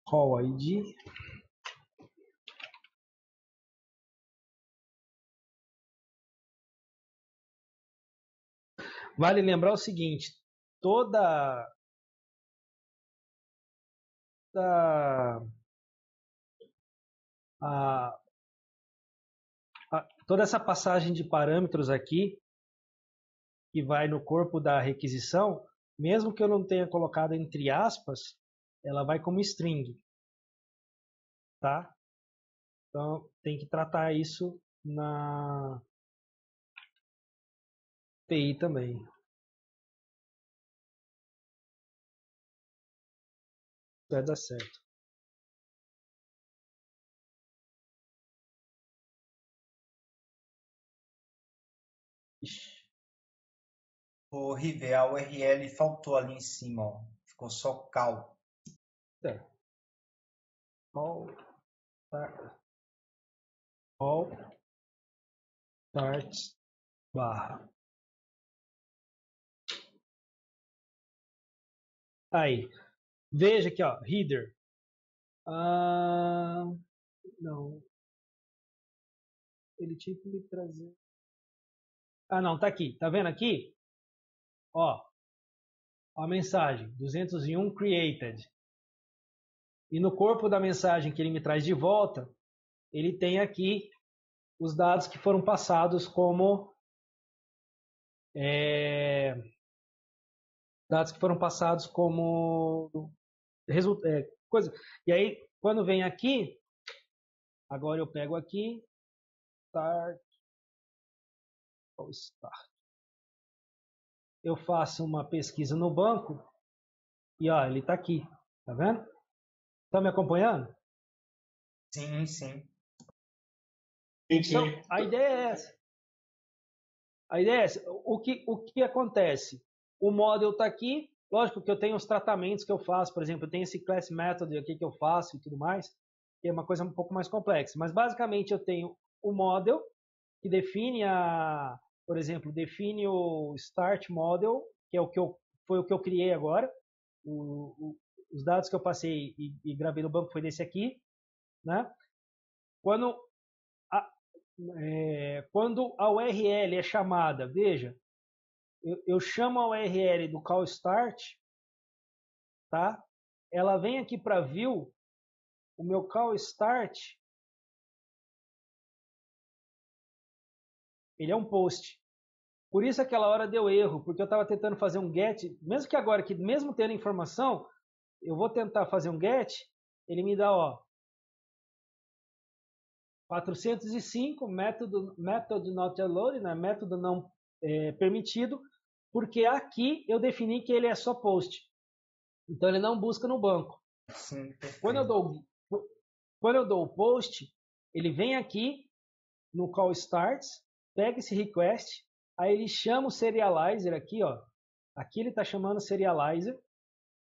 Call ID. Vale lembrar o seguinte, toda essa passagem de parâmetros aqui, que vai no corpo da requisição, mesmo que eu não tenha colocado entre aspas, ela vai como string. Tá? Então, tem que tratar isso na API também. Vai dar certo. Ô, River, a URL faltou ali em cima, ó. Ficou só cal. É. All starts barra. Aí, veja aqui, ó, header. Não. Ele tinha que me trazer. Ah, não, tá aqui. Tá vendo aqui? Ó, a mensagem 201 created. E no corpo da mensagem que ele me traz de volta, ele tem aqui os dados que foram passados como coisa. E aí, quando vem aqui, agora eu pego aqui, start Call start. Eu faço uma pesquisa no banco e ó, ele está aqui, tá vendo? Tá me acompanhando? Sim, sim. Então, a ideia é essa. A ideia é essa. O que acontece? O model está aqui, lógico que eu tenho os tratamentos que eu faço, por exemplo, eu tenho esse class method aqui que eu faço e tudo mais, que é uma coisa um pouco mais complexa. Mas basicamente eu tenho o model que define por exemplo, define o start model, que é foi o que eu criei agora. Os dados que eu passei e gravei no banco foi desse aqui, né? Quando a URL é chamada, veja, eu chamo a URL do call start, tá? Ela vem aqui para view, o meu call start, ele é um post. Por isso aquela hora deu erro, porque eu estava tentando fazer um get, mesmo que agora, que mesmo tendo informação, eu vou tentar fazer um get, ele me dá, ó, 405, method not allowed, né? Método não permitido, porque aqui eu defini que ele é só post. Então ele não busca no banco. Sim, quando eu dou o post, ele vem aqui no call starts, pega esse request, aí ele chama o serializer aqui, ó. Aqui ele está chamando o serializer,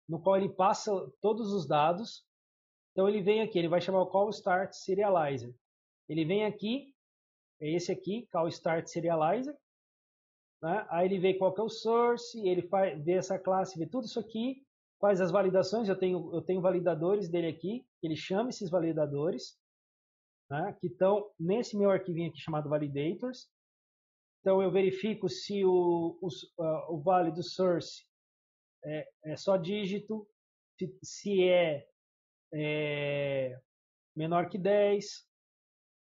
no qual ele passa todos os dados. Então ele vem aqui, ele vai chamar o call start serializer. Ele vem aqui, é esse aqui, call start serializer, né? Aí ele vê qual que é o source, ele vê essa classe, vê tudo isso aqui, faz as validações. Eu tenho validadores dele aqui, ele chama esses validadores, né, que estão nesse meu arquivinho aqui chamado validators. Então eu verifico se o vale do source é só dígito, se é menor que 10,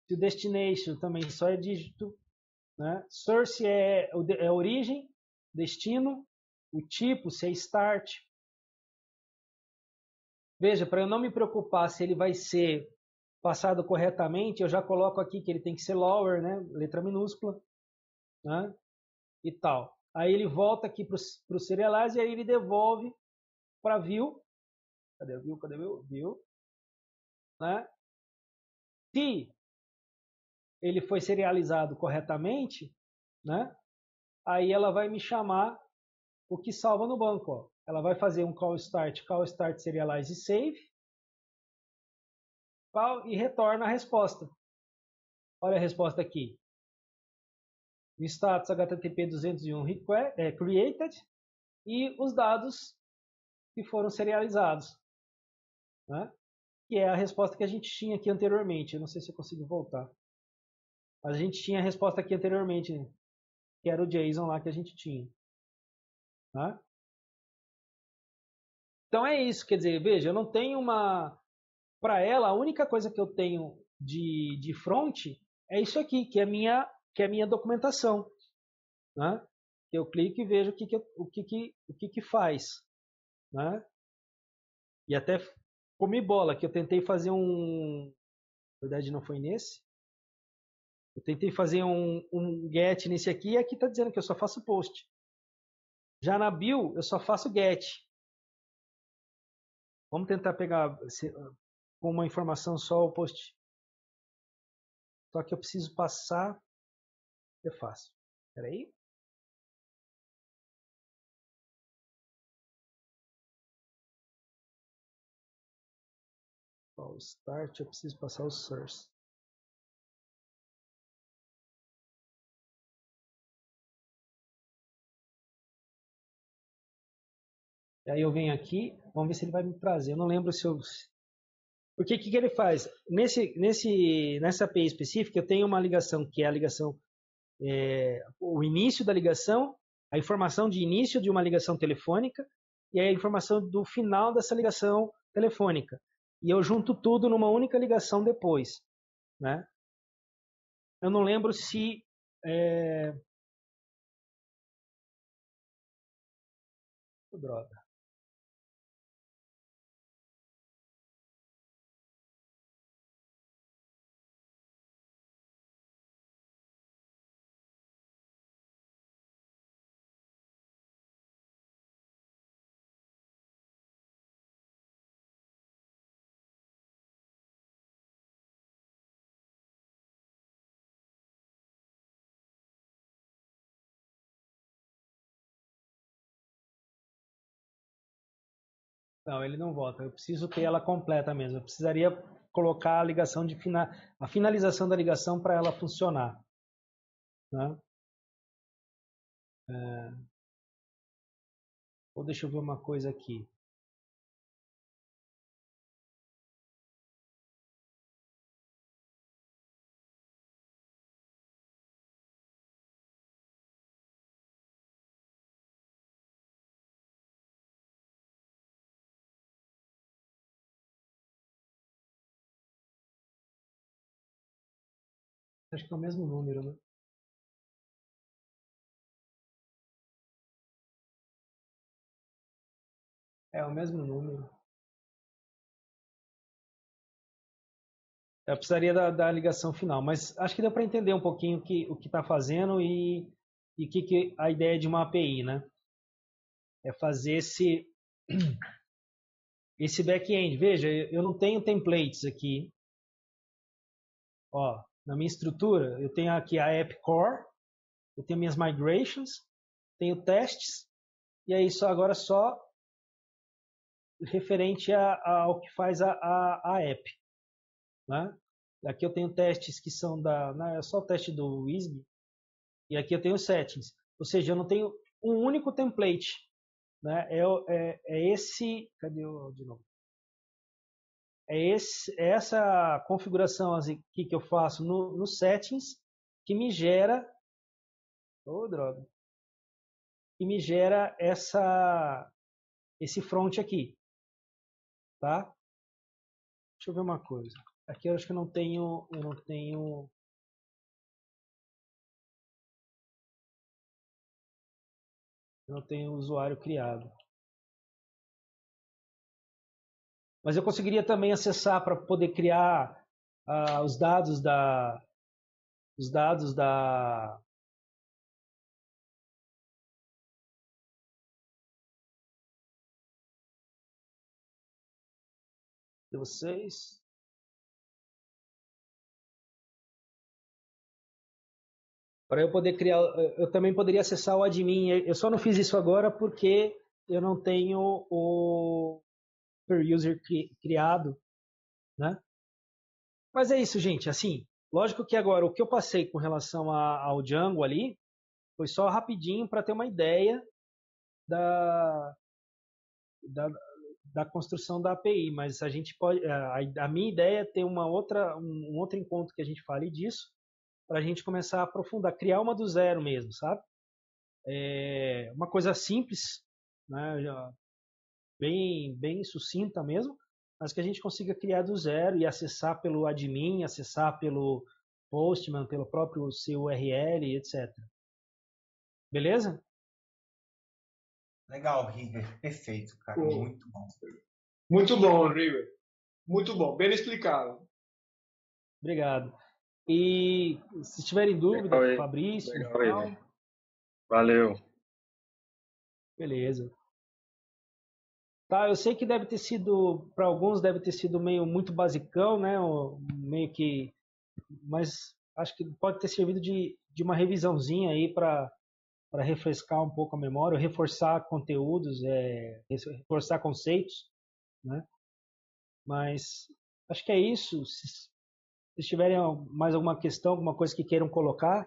se o destination também só é dígito, né? Source é origem, destino, o tipo, se é start. Veja, para eu não me preocupar se ele vai ser passado corretamente, eu já coloco aqui que ele tem que ser lower, né? Letra minúscula, né? E tal. Aí ele volta aqui para o serialize e aí ele devolve para view. Cadê o view? Cadê o view? Né? Se ele foi serializado corretamente, né? Aí ela vai me chamar o que salva no banco. Ó. Ela vai fazer um call start serialize e save e retorna a resposta. Olha a resposta aqui. O status HTTP 201 created e os dados que foram serializados. Né? Que é a resposta que a gente tinha aqui anteriormente. Eu não sei se eu consigo voltar. Mas a gente tinha a resposta aqui anteriormente, né? Que era o JSON lá que a gente tinha. Tá? Então é isso, quer dizer, veja, eu não tenho uma... Para ela, a única coisa que eu tenho de front é isso aqui, que é a minha documentação. Né? Eu clico e vejo o que faz. Né? E até comi bola, que eu tentei fazer na verdade não foi nesse. Eu tentei fazer um get nesse aqui e aqui está dizendo que eu só faço post. Já na build, eu só faço get. Vamos tentar pegar com uma informação só o post. Só que eu preciso passar. É fácil. Espera aí. O start, eu preciso passar o source. E aí eu venho aqui, vamos ver se ele vai me trazer. Eu não lembro se eu... Porque o que ele faz? Nessa API específica, eu tenho uma ligação que é a ligação, o início da ligação, a informação de início de uma ligação telefônica e a informação do final dessa ligação telefônica. E eu junto tudo numa única ligação depois. Né? Eu não lembro se... Droga. Não, ele não volta. Eu preciso ter ela completa mesmo. Eu precisaria colocar a ligação a finalização da ligação para ela funcionar, né? Ou deixa eu ver uma coisa aqui. Acho que é o mesmo número, né? É o mesmo número. Eu precisaria da ligação final, mas acho que deu para entender um pouquinho o que está fazendo e que a ideia de uma API, né? É fazer esse back-end. Veja, eu não tenho templates aqui. Ó, na minha estrutura, eu tenho aqui a App Core, eu tenho minhas migrations, tenho testes, e é isso agora só referente ao que faz a app, né? Aqui eu tenho testes que são é só o teste do WISB, e aqui eu tenho settings. Ou seja, eu não tenho um único template, né? É esse, cadê o de novo? É essa configuração aqui que eu faço no settings que me gera, droga, que me gera esse front aqui, tá? Deixa eu ver uma coisa. Aqui eu acho que eu não tenho usuário criado. Mas eu conseguiria também acessar para poder criar os dados de vocês. Para eu poder criar, eu também poderia acessar o admin. Eu só não fiz isso agora porque eu não tenho o per user criado, né? Mas é isso, gente. Assim, lógico que agora o que eu passei com relação ao Django ali foi só rapidinho para ter uma ideia da, da, da construção da API, mas a gente pode, a minha ideia é ter um outro encontro que a gente fale disso, para a gente começar a aprofundar, criar uma do zero mesmo, sabe? Uma coisa simples, né? Bem sucinta mesmo, mas que a gente consiga criar do zero e acessar pelo admin, acessar pelo Postman, pelo próprio seu URL, etc. Beleza? Legal, River. Perfeito, cara. Pô, Muito bom. muito bom, River. Muito bom. Bem explicado. Obrigado. E se tiverem dúvida, Legal aí. Fabrício, Legal, tal, River. Valeu. beleza. Tá, eu sei que deve ter sido, para alguns deve ter sido meio muito basicão, né? Meio que, mas acho que pode ter servido de uma revisãozinha aí para refrescar um pouco a memória, reforçar conteúdos, reforçar conceitos, né? Mas acho que é isso. Se tiverem mais alguma questão, alguma coisa que queiram colocar,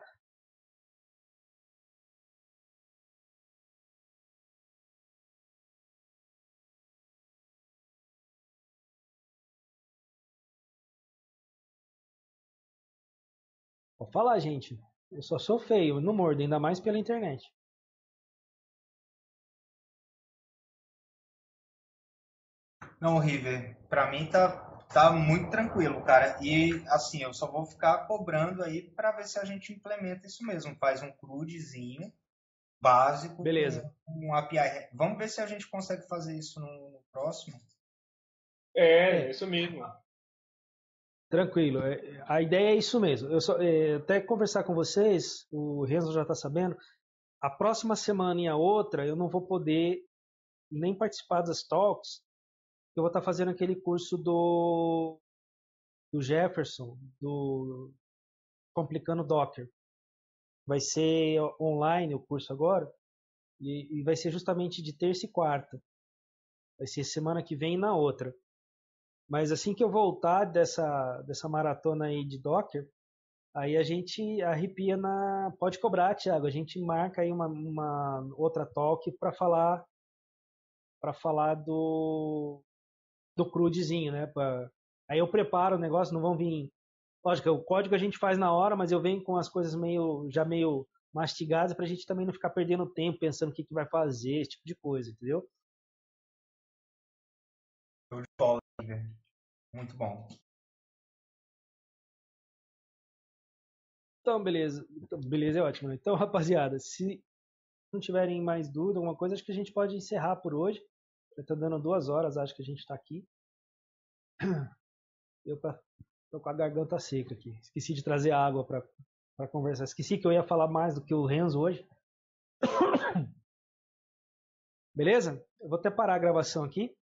pode falar, gente. Eu só sou feio, não mordo, ainda mais pela internet. Não, River, para mim tá muito tranquilo, cara. E assim, eu só vou ficar cobrando aí para ver se a gente implementa isso mesmo. Faz um CRUDzinho básico Beleza. com um API. Vamos ver se a gente consegue fazer isso no próximo. É isso mesmo. Tranquilo. A ideia é isso mesmo. Até conversar com vocês, o Renzo já está sabendo, a próxima semana e a outra eu não vou poder nem participar das talks, eu vou estar fazendo aquele curso do Jefferson, do Complicando Docker. Vai ser online o curso agora, e vai ser justamente de terça e quarta. Vai ser semana que vem e na outra. Mas assim que eu voltar dessa maratona aí de Docker, aí a gente arrepia na... Pode cobrar, Thiago. A gente marca aí uma outra talk para falar do CRUDzinho, né? Aí eu preparo o negócio, não vão vir... Lógico, o código a gente faz na hora, mas eu venho com as coisas já meio mastigadas para a gente também não ficar perdendo tempo pensando o que vai fazer, esse tipo de coisa, entendeu? Show de bola, Igor. Muito bom. Então, beleza. Beleza, é ótimo. Né? Então, rapaziada, se não tiverem mais dúvida, alguma coisa, acho que a gente pode encerrar por hoje. Já está dando 2 horas, acho que a gente está aqui. Eu tô com a garganta seca aqui. Esqueci de trazer água para conversar. Esqueci que eu ia falar mais do que o Renzo hoje. Beleza? Eu vou até parar a gravação aqui.